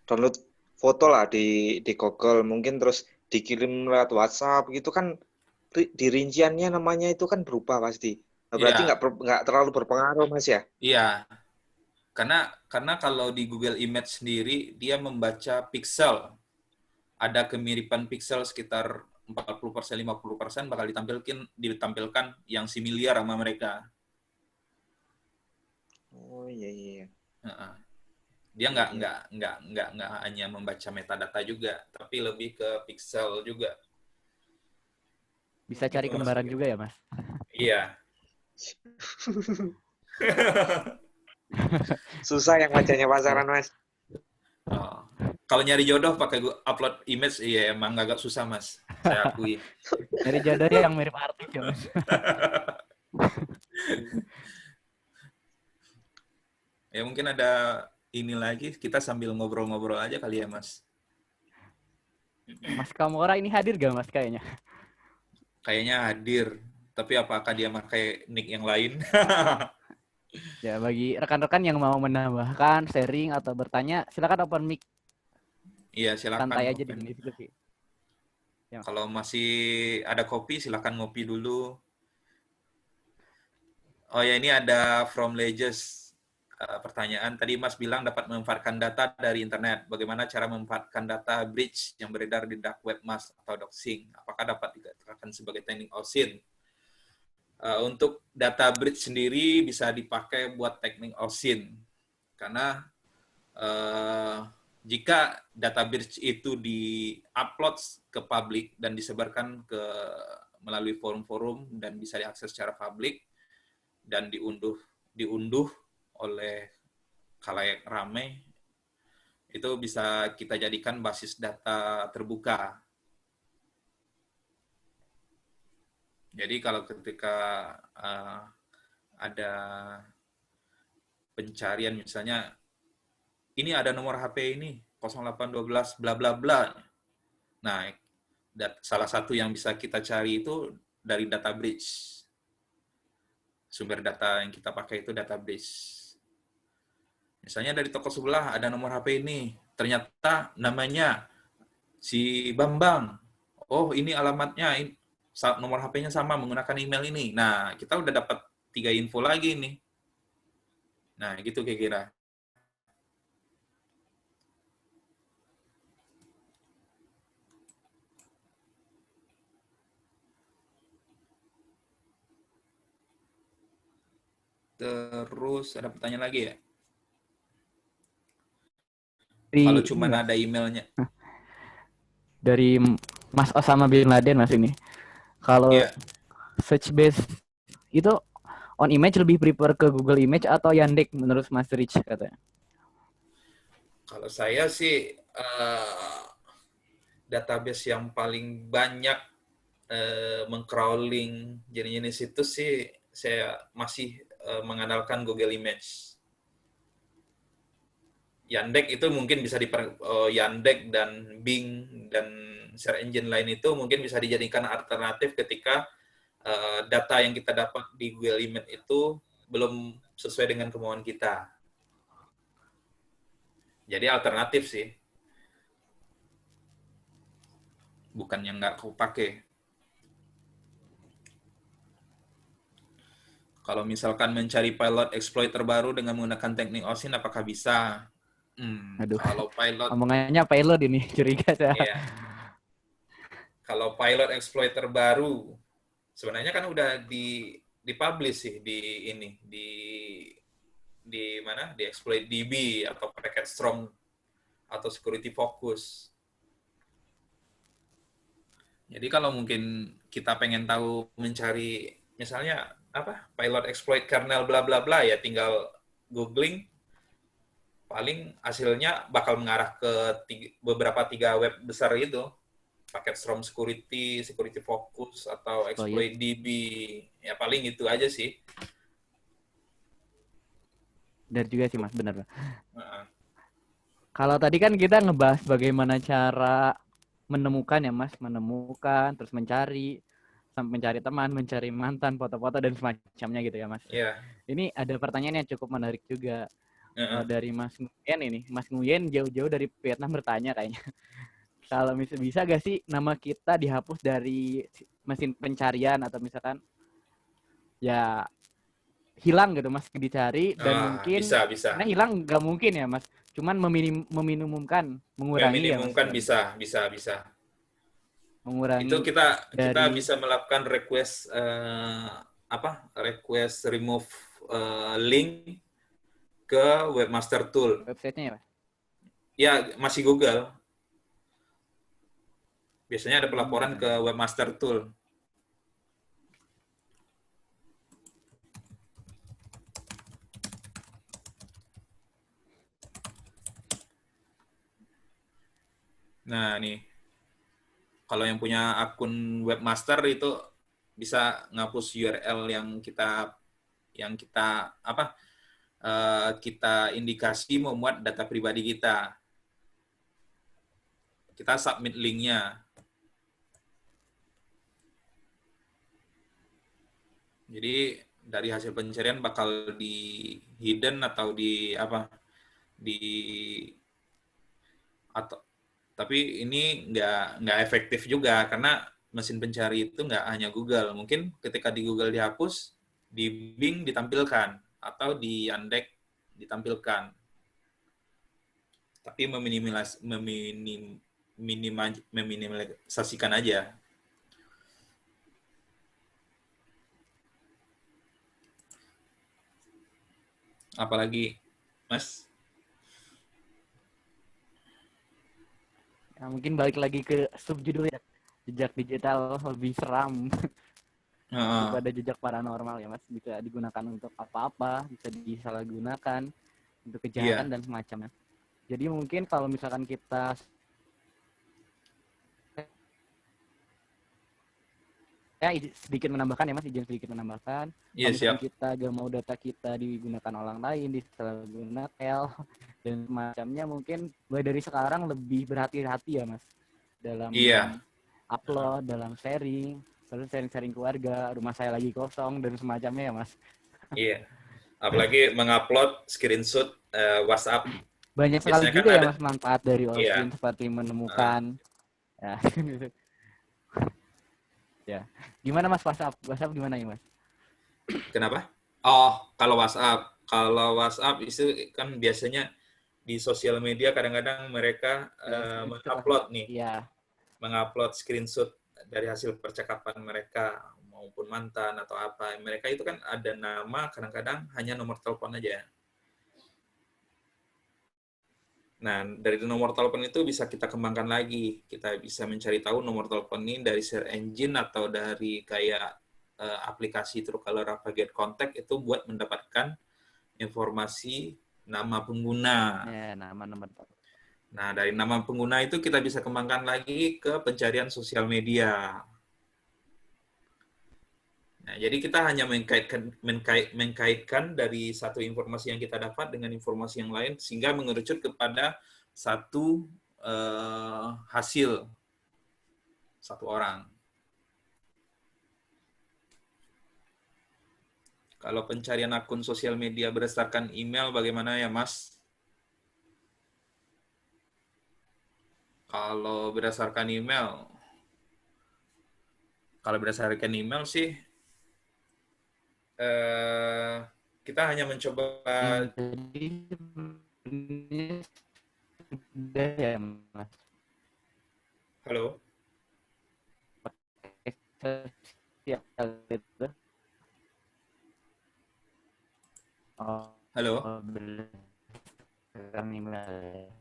download foto lah di Google, mungkin terus dikirim lewat WhatsApp gitu kan, di rinciannya namanya itu kan berubah pasti. Nah, berarti Iya, nggak terlalu berpengaruh Mas ya? iya. Karena kalau di Google Image sendiri dia membaca pixel. Ada kemiripan pixel sekitar 40%, 50% bakal ditampilkan yang similar sama mereka. Oh iya iya. Heeh. Dia Iya iya. nggak hanya membaca metadata juga, tapi lebih ke pixel juga. Bisa Gitu cari Mas. kembaran juga ya, Mas? Iya. Susah yang bacanya pasaran Mas. Oh. Kalau nyari jodoh pakai upload image, iya emang agak susah Mas. Saya akui. Dari jodohnya yang mirip artis ya, Mas? Ya mungkin ada ini lagi, kita sambil ngobrol-ngobrol aja kali ya Mas. Mas Kamora ini hadir gak, Mas, kayaknya? Kayaknya hadir, tapi apakah dia pakai nick yang lain? Ya, bagi rekan-rekan yang mau menambahkan, sharing, atau bertanya, silakan open mic. Iya, silakan Santai aja open. diskusi. Ya. Kalau masih ada kopi, silakan ngopi dulu. Oh ya, ini ada from Legends. Pertanyaan, tadi Mas bilang dapat memanfaatkan data dari internet. Bagaimana cara memanfaatkan data breach yang beredar di dark web, Mas, atau doxing? Apakah dapat dikatakan sebagai teknik OSINT? Untuk data breach sendiri bisa dipakai buat teknik OSINT. Karena jika data breach itu di-upload ke publik dan disebarkan melalui forum-forum dan bisa diakses secara publik dan diunduh oleh khalayak ramai, itu bisa kita jadikan basis data terbuka. Jadi kalau ketika ada pencarian misalnya, ini ada nomor HP ini 0812 bla bla bla. Nah, salah satu yang bisa kita cari itu dari data breach. Sumber data yang kita pakai itu data breach. Misalnya dari toko sebelah ada nomor HP ini, ternyata namanya si Bambang. Oh, ini alamatnya, nomor HP-nya sama menggunakan email ini. Nah, kita udah dapat 3 info lagi nih. Nah, gitu kira-kira. Terus ada pertanyaan lagi ya? Kalau cuma ada emailnya. Dari Mas Osama bin Laden, Mas, ini. Kalau Yeah. search base itu on image lebih prefer ke Google Image atau Yandex menurut Mas Rich katanya? Kalau saya sih database yang paling banyak mengcrawling jenis-jenis itu sih saya masih mengandalkan Google Image. Yandex itu mungkin bisa Yandex dan Bing dan search engine lain itu mungkin bisa dijadikan alternatif ketika data yang kita dapat di Google Image itu belum sesuai dengan kemauan kita. Jadi alternatif sih, bukan yang nggak aku pakai. Kalau misalkan mencari pilot exploit terbaru dengan menggunakan teknik OSINT, apakah bisa? Aduh, Kalau pilot, omongannya payload ini, curiga saya. ya, kalau pilot exploit terbaru, sebenarnya kan udah dipublish sih di ini di mana di exploit DB atau packet strong atau security focus. Jadi kalau mungkin kita pengen tahu mencari misalnya apa pilot exploit kernel bla bla bla ya tinggal googling, paling hasilnya bakal mengarah ke beberapa tiga web besar itu, paket Storm Security, Security Focus, atau Exploit. Exploit DB. Ya paling itu aja sih. Benar juga sih Mas, benar. Nah, Kalau tadi kan kita ngebahas bagaimana cara menemukan ya Mas, menemukan, terus mencari, sampai mencari teman, mencari mantan, foto-foto dan semacamnya gitu ya Mas. ya. Ini ada pertanyaan yang cukup menarik juga. Uh-uh. Dari Mas Nguyen ini. Mas Nguyen jauh-jauh dari Vietnam bertanya kayaknya. Kalau bisa gak sih nama kita dihapus dari mesin pencarian atau misalkan ya hilang gitu Mas dicari dan mungkin Bisa. karena hilang nggak mungkin ya Mas. Cuman meminimumkan, mengurangi ya Mas. Meminimumkan bisa. Itu Mengurangi kita dari bisa melakukan request request remove link ke webmaster tool. websitenya ya Mas. Ya masih Google. Biasanya ada pelaporan Gitu. ke webmaster tool. Nah, nih. Kalau yang punya akun webmaster itu bisa ngapus URL kita indikasi memuat data pribadi kita. Kita submit linknya. Jadi dari hasil pencarian bakal di hidden atau tapi ini nggak efektif juga karena mesin pencari itu nggak hanya Google. Mungkin ketika di Google dihapus, di Bing ditampilkan atau di Yandex ditampilkan. Tapi meminimalisasikan aja. Apalagi, Mas? Ya, mungkin balik lagi ke subjudulnya jejak digital lebih seram daripada jejak paranormal ya Mas. Bisa digunakan untuk apa-apa, bisa disalahgunakan untuk kejahatan dan semacamnya. Jadi mungkin kalau misalkan kita sedikit menambahkan ya Mas, izin sedikit menambahkan. Kalau misalkan kita gak mau data kita digunakan orang lain, disalahgunakan dan semacamnya, mungkin mulai dari sekarang lebih berhati-hati ya Mas dalam upload, dalam sharing, terus sharing keluarga, rumah saya lagi kosong dan semacamnya ya Mas. Iya. Apalagi mengupload screenshot WhatsApp. Banyak sekali biasanya juga kan ya Mas manfaat dari OSINT seperti menemukan ya. Ya. Gimana Mas WhatsApp? WhatsApp gimana ya Mas? Kenapa? Oh, kalau WhatsApp itu kan biasanya di sosial media kadang-kadang mereka mengupload mengupload screenshot dari hasil percakapan mereka maupun mantan atau apa. Mereka itu kan ada nama, kadang-kadang hanya nomor telepon aja. Nah, dari nomor telepon itu bisa kita kembangkan lagi. Kita bisa mencari tahu nomor telepon ini dari search engine atau dari kayak aplikasi Truecaller atau Get Contact itu buat mendapatkan informasi nama pengguna. Ya, nomor telepon. Nah, dari nama pengguna itu kita bisa kembangkan lagi ke pencarian sosial media. Nah, jadi kita hanya mengkaitkan dari satu informasi yang kita dapat dengan informasi yang lain sehingga mengerucut kepada satu hasil satu orang. Kalau pencarian akun sosial media berdasarkan email bagaimana ya, Mas? Kalau berdasarkan email, sih kita hanya mencoba. Yang tadi sebenarnya sudah ya Mas. Halo, Sosial itu. Oh, halo. berdasarkan email ya.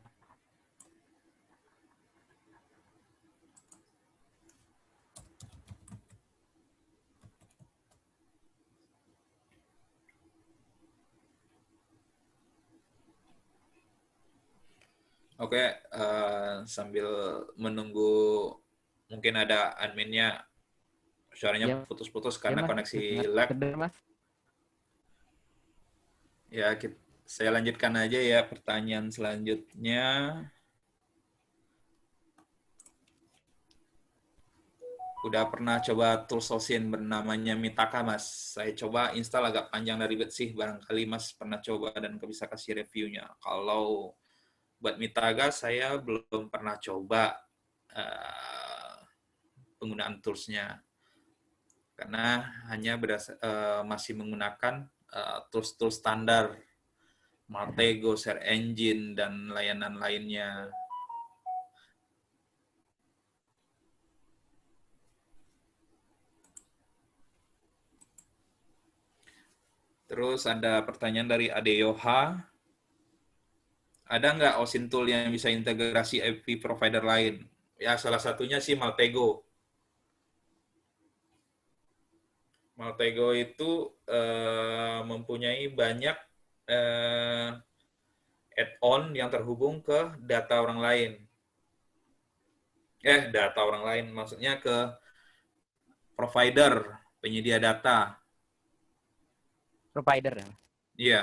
Oke, sambil menunggu mungkin ada adminnya suaranya Ya, putus-putus ya karena Mas, koneksi dengar. lag. Kedengar Mas. Ya, saya lanjutkan aja ya pertanyaan selanjutnya. Udah pernah coba tools Sosin bernamanya Mitaka, Mas? Saya coba install agak panjang dan ribet sih. Barangkali Mas pernah coba dan bisa kasih reviewnya. Kalau buat Mitaka, saya belum pernah coba penggunaan toolsnya. Karena hanya masih menggunakan tools-tools standar, Maltego, Share Engine, dan layanan lainnya. Terus ada pertanyaan dari Adeyoha. Ada nggak OSINT tool yang bisa integrasi API provider lain? Ya, salah satunya sih Maltego. Maltego itu mempunyai banyak add-on yang terhubung ke data orang lain. Data orang lain, maksudnya ke provider, penyedia data. Provider ya. Iya.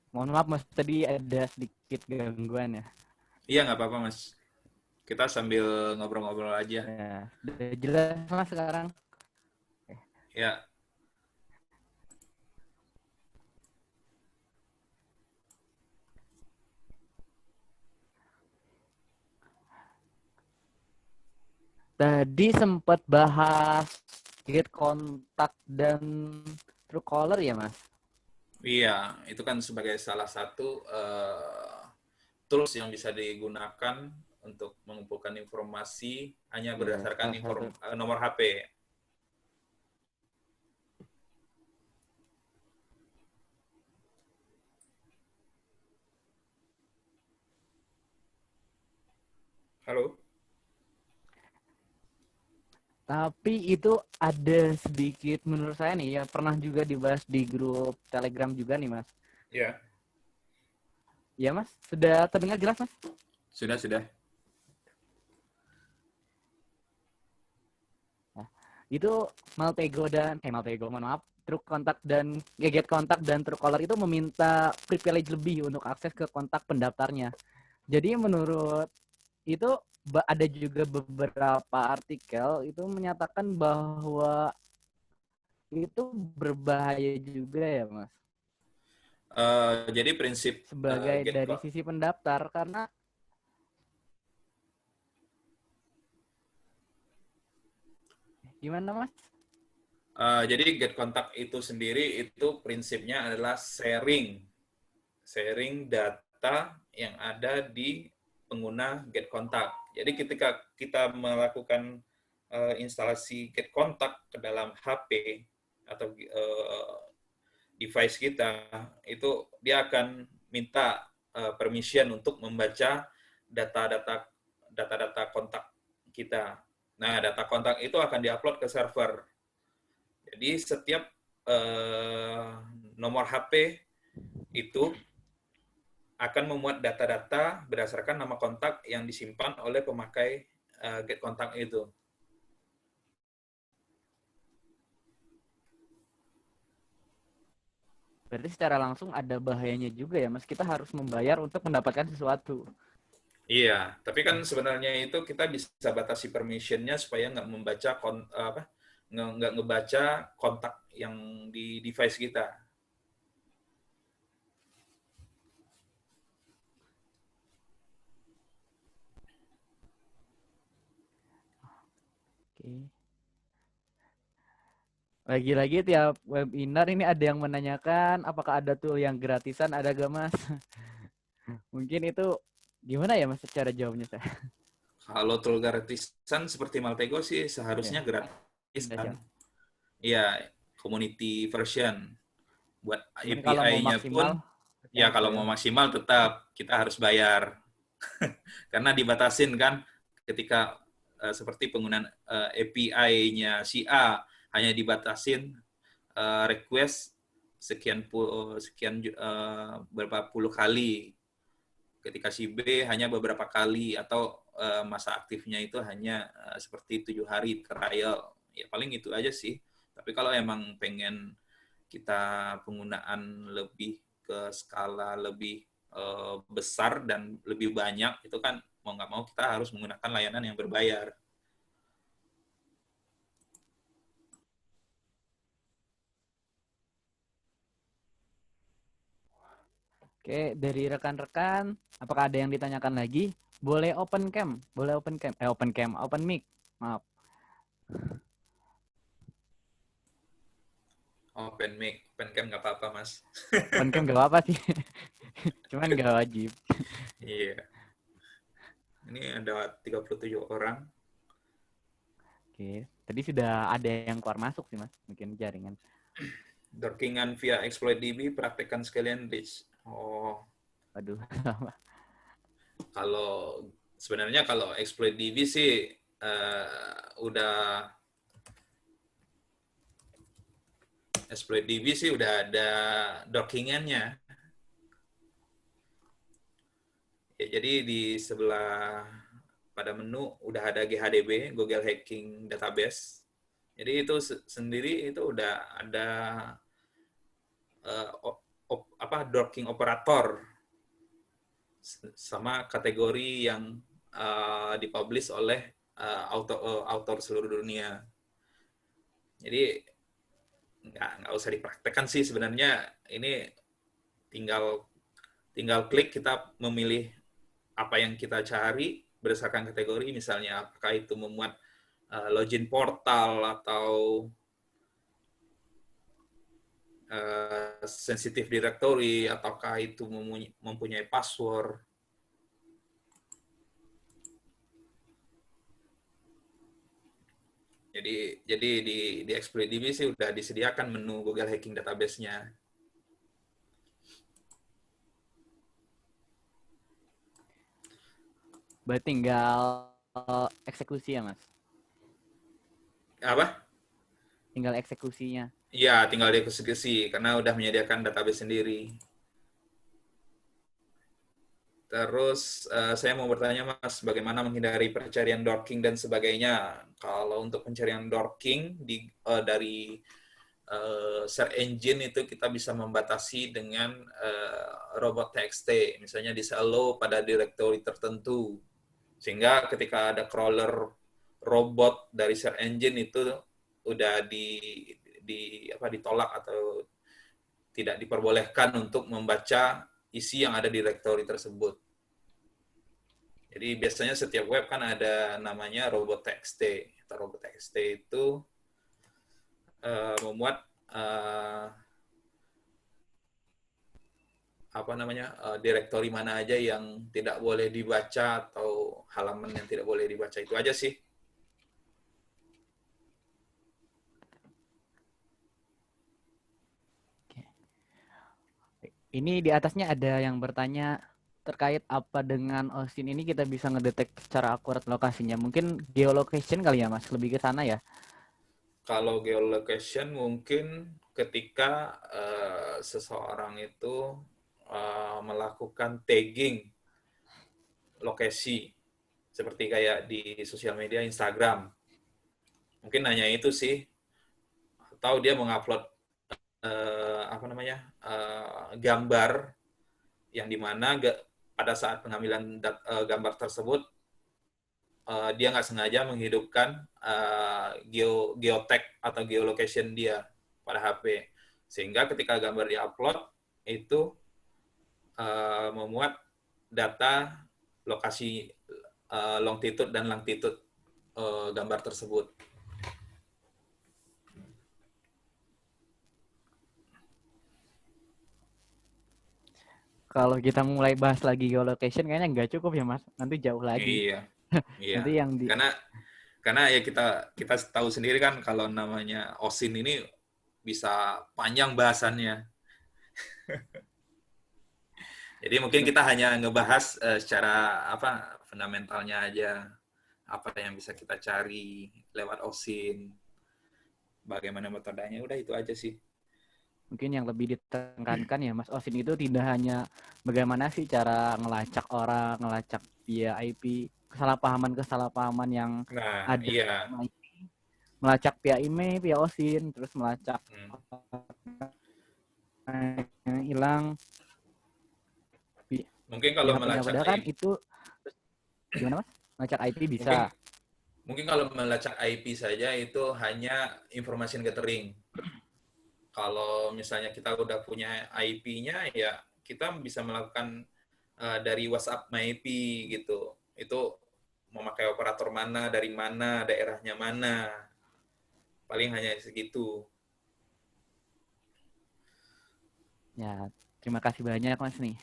Mohon maaf Mas, tadi ada sedikit gangguan ya. Iya, nggak apa-apa, Mas. Kita sambil ngobrol-ngobrol aja. Ya, udah jelas Mas sekarang. Ya. Tadi sempat bahas get kontak dan Truecaller ya Mas? Iya, itu kan sebagai salah satu tools yang bisa digunakan untuk mengumpulkan informasi hanya Ya, berdasarkan salah satu. nomor HP. Halo? Tapi itu ada sedikit menurut saya nih ya, pernah juga dibahas di grup Telegram juga nih Mas. Ya, Ya Mas, sudah terdengar jelas Mas? sudah. Nah, itu Maltego, mohon maaf, True Kontak dan Get Kontak dan Truecaller itu meminta privilege lebih untuk akses ke kontak pendaftarnya. Jadi menurut itu ada juga beberapa artikel itu menyatakan bahwa itu berbahaya juga ya Mas. Jadi prinsip Sebagai dari sisi pendaftar karena gimana Mas? jadi get contact itu sendiri itu prinsipnya adalah sharing data yang ada di pengguna get contact. Jadi ketika kita melakukan instalasi get contact ke dalam HP atau device kita, itu dia akan minta permission untuk membaca data-data kontak kita. Nah, data kontak itu akan diupload ke server. Jadi setiap nomor HP itu akan memuat data-data berdasarkan nama kontak yang disimpan oleh pemakai get kontak itu. Berarti secara langsung ada bahayanya juga ya Mas. Kita harus membayar untuk mendapatkan sesuatu. Iya, tapi kan sebenarnya itu kita bisa batasi permission-nya supaya nggak membaca nggak ngebaca kontak yang di device kita. Lagi-lagi tiap webinar ini ada yang menanyakan apakah ada tool yang gratisan, ada gak Mas? Mungkin itu gimana ya Mas cara jawabnya saya? Kalau tool gratisan seperti Maltego sih Ya, seharusnya gratis udah kan. siap. Iya, community version. Buat Cuman kalau mau API-nya maksimal, pun, ya yang kalau free. mau maksimal tetap kita harus bayar. Karena dibatasin kan ketika seperti penggunaan API-nya si A hanya dibatasin request sekian berapa puluh kali. Ketika si B hanya beberapa kali atau masa aktifnya itu hanya seperti 7 hari trial. Ya paling itu aja sih. Tapi kalau emang pengen kita penggunaan lebih ke skala lebih besar dan lebih banyak, itu kan mau nggak mau kita harus menggunakan layanan yang berbayar. Oke, dari rekan-rekan, apakah ada yang ditanyakan lagi? Boleh open cam, open mic. Maaf. Open mic, open cam nggak apa-apa, Mas. Open cam gak apa-apa sih. Cuman gak wajib. Iya. Ini ada 37 orang. Oke, tadi sudah ada yang keluar masuk sih Mas, mungkin jaringan. Dorkingan via exploit DB, praktekkan sekalian reach. Oh, Waduh. kalau sebenarnya kalau exploit DB sih udah exploit DB sih udah ada dockingannya. Ya, jadi di sebelah pada menu udah ada GHDB, Google Hacking Database. Jadi itu sendiri itu udah ada docking operator sama kategori yang dipublish oleh author seluruh dunia. Jadi nggak usah dipraktekkan sih sebenarnya, ini tinggal klik, kita memilih apa yang kita cari berdasarkan kategori, misalnya apakah itu memuat login portal atau sensitive directory, ataukah itu mempunyai password. Jadi di ExploitDB sih udah disediakan menu Google Hacking Database-nya. Berarti tinggal eksekusi ya Mas? Apa? Tinggal eksekusinya. Iya, tinggal dieksekusi karena udah menyediakan database sendiri. Terus saya mau bertanya Mas, bagaimana menghindari pencarian dorking dan sebagainya? Kalau untuk pencarian dorking dari search engine itu kita bisa membatasi dengan robot.txt, misalnya di silo pada directory tertentu, sehingga ketika ada crawler robot dari search engine itu udah ditolak atau tidak diperbolehkan untuk membaca isi yang ada di directory tersebut. Jadi biasanya setiap web kan ada namanya robot.txt. Robot.txt itu memuat direktori mana aja yang tidak boleh dibaca atau halaman yang tidak boleh dibaca, itu aja sih. Ini di atasnya ada yang bertanya terkait apa dengan OSINT ini kita bisa ngedetek secara akurat lokasinya. Mungkin geolocation kali ya Mas, lebih ke sana ya. Kalau geolocation mungkin ketika seseorang itu melakukan tagging lokasi, seperti kayak di sosial media Instagram. Mungkin hanya itu sih. Atau dia mengupload gambar yang dimana pada saat pengambilan gambar tersebut dia nggak sengaja menghidupkan geotag atau geolocation dia pada HP, sehingga ketika gambar diupload itu memuat data lokasi longitude dan latitude gambar tersebut. kalau kita mulai bahas lagi geolocation kayaknya nggak cukup ya Mas. Nanti jauh lagi. Iya, iya. Nanti yang di Karena ya kita tahu sendiri kan kalau namanya OSIN ini bisa panjang bahasannya. Jadi mungkin kita hanya ngebahas secara apa fundamentalnya aja, apa yang bisa kita cari lewat OSIN, bagaimana metodenya, udah itu aja sih. mungkin yang lebih ditekankan ya Mas OSIN itu tidak hanya bagaimana sih cara ngelacak orang, ngelacak via IP, kesalahpahaman yang Nah, ada iya. sama IP, melacak via email, via OSIN, terus melacak yang hilang. Mungkin kalau Yang punya melacak padahal kan IP, itu gimana Mas? Melacak IP bisa. mungkin kalau melacak IP saja itu hanya information gathering. Kalau misalnya kita udah punya IP-nya, ya kita bisa melakukan dari WhatsApp MyIP gitu. Itu memakai operator mana, dari mana, daerahnya mana. Paling hanya segitu. Ya, terima kasih banyak Mas nih.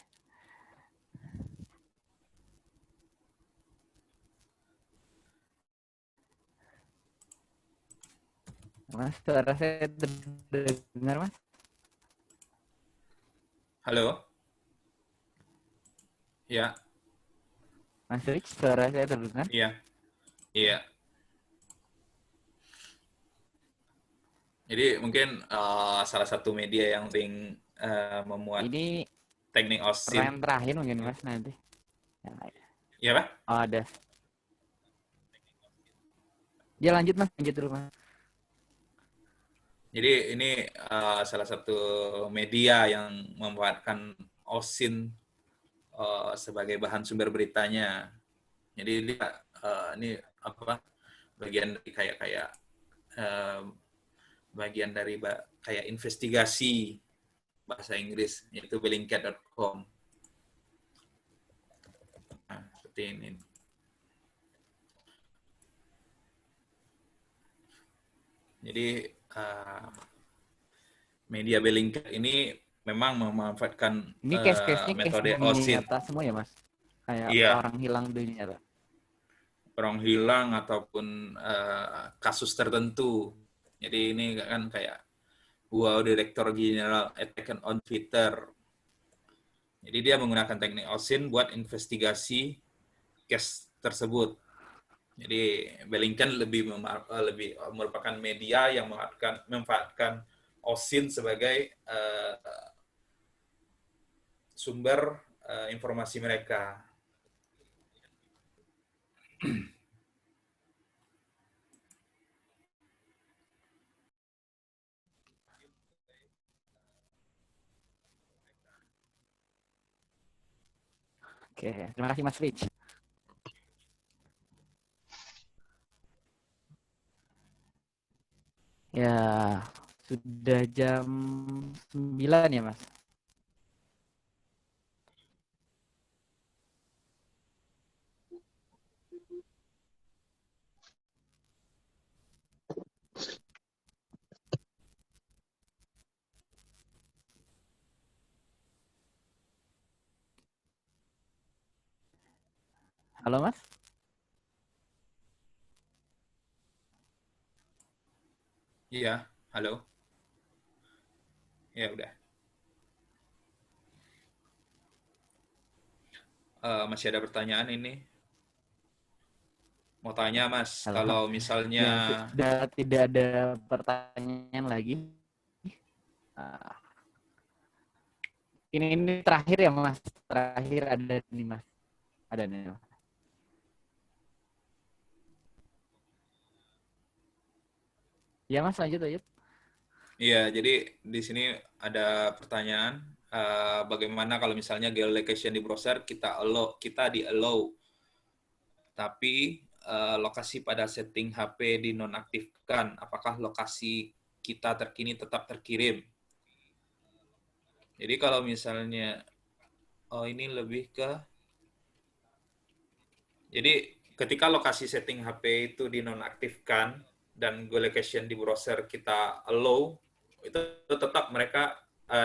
Mas, suara saya terdengar Mas? Halo? Ya, Mas Rich, suara saya terdengar? iya, iya. Jadi mungkin salah satu media yang paling memuat Ini teknik pertanyaan OSIN. terakhir mungkin Mas nanti. Iya, Pak? Oh, ada. Ya lanjut Mas, lanjut dulu Mas. Jadi ini salah satu media yang memanfaatkan OSIN sebagai bahan sumber beritanya. Jadi dia ini apa bagian dari kayak eh, bagian dari kayak investigasi bahasa Inggris yaitu bellingcat.com. Nah, seperti ini. Jadi media Bellingcat ini memang memanfaatkan Ini case-case-nya case metode dunia OSIN. nyata semua ya Mas? Kayak Iya, orang hilang dunia nyata. orang hilang ataupun kasus tertentu. Jadi ini kan kayak wow, Direktur Jenderal Attack on Twitter. Jadi dia menggunakan teknik OSIN buat investigasi case tersebut. Jadi Bellingcat lebih merupakan media yang memanfaatkan OSIN sebagai sumber informasi mereka. Oke, terima kasih Mas Rich. Ya, sudah jam 9 ya Mas? Halo Mas? Iya, halo. Ya udah. Masih ada pertanyaan ini. Mau tanya Mas, Halo. kalau misalnya Ya, sudah tidak ada pertanyaan lagi. Ini terakhir ya Mas. Terakhir ada nih Mas. Ada nih Mas. Ya Mas, lanjut lanjut. iya, jadi di sini ada pertanyaan, bagaimana kalau misalnya geolocation di browser kita di allow, tapi lokasi pada setting HP dinonaktifkan, apakah lokasi kita terkini tetap terkirim? Jadi kalau misalnya, ini lebih ke, jadi ketika lokasi setting HP itu dinonaktifkan dan geolocation di browser kita allow, itu tetap mereka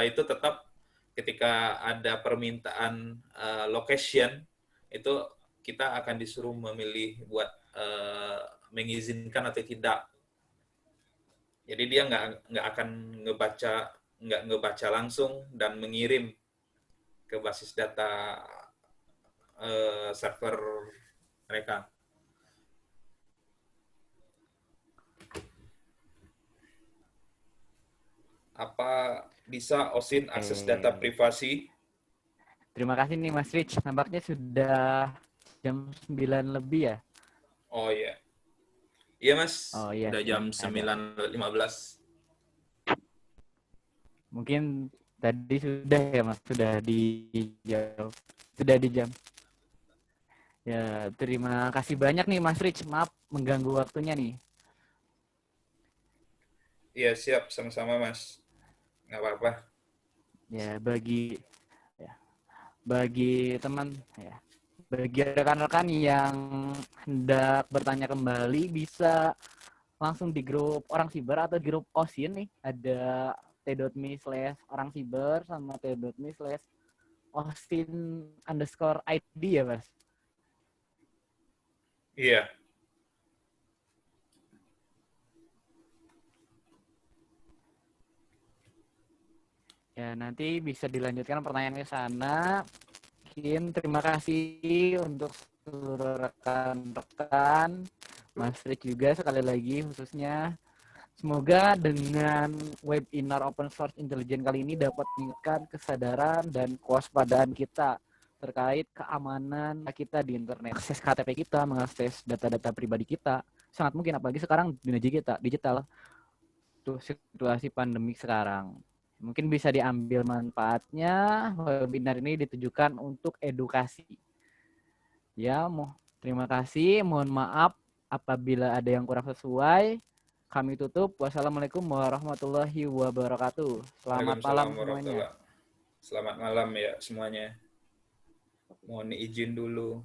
itu tetap ketika ada permintaan location, itu kita akan disuruh memilih buat mengizinkan atau tidak. Jadi dia nggak akan ngebaca langsung dan mengirim ke basis data server mereka. Apa bisa OSINT akses data privasi? Terima kasih nih Mas Rich. Nampaknya sudah jam 9 lebih ya? Oh iya. Iya Mas, Oh iya, udah jam ada. 9.15. Mungkin tadi sudah ya Mas, sudah dijawab. Sudah di jam. Ya, terima kasih banyak nih Mas Rich. Maaf mengganggu waktunya nih. Iya siap, sama-sama Mas. Nggak apa-apa. Ya, bagi teman ya, bagi rekan-rekan yang hendak bertanya kembali bisa langsung di grup orang siber atau di grup OSIN nih. Ada t.me/orang siber sama t.me/OSIN_ID ya Mas. Iya. Ya, nanti bisa dilanjutkan pertanyaannya ke sana. Mungkin terima kasih untuk seluruh rekan-rekan, Mas Rich juga sekali lagi khususnya. Semoga dengan webinar Open Source Intelligence kali ini dapat meningkatkan kesadaran dan kewaspadaan kita terkait keamanan kita di internet. Akses KTP kita, mengakses data-data pribadi kita, sangat mungkin apalagi sekarang dunia digital. Tuh situasi pandemi sekarang. Mungkin bisa diambil manfaatnya. Webinar ini ditujukan untuk edukasi. Ya, terima kasih. Mohon maaf apabila ada yang kurang sesuai. Kami tutup. Wassalamualaikum warahmatullahi wabarakatuh. Selamat Waalaikumsalam malam semuanya. warahmatullahi. Selamat malam ya semuanya. Mohon izin dulu.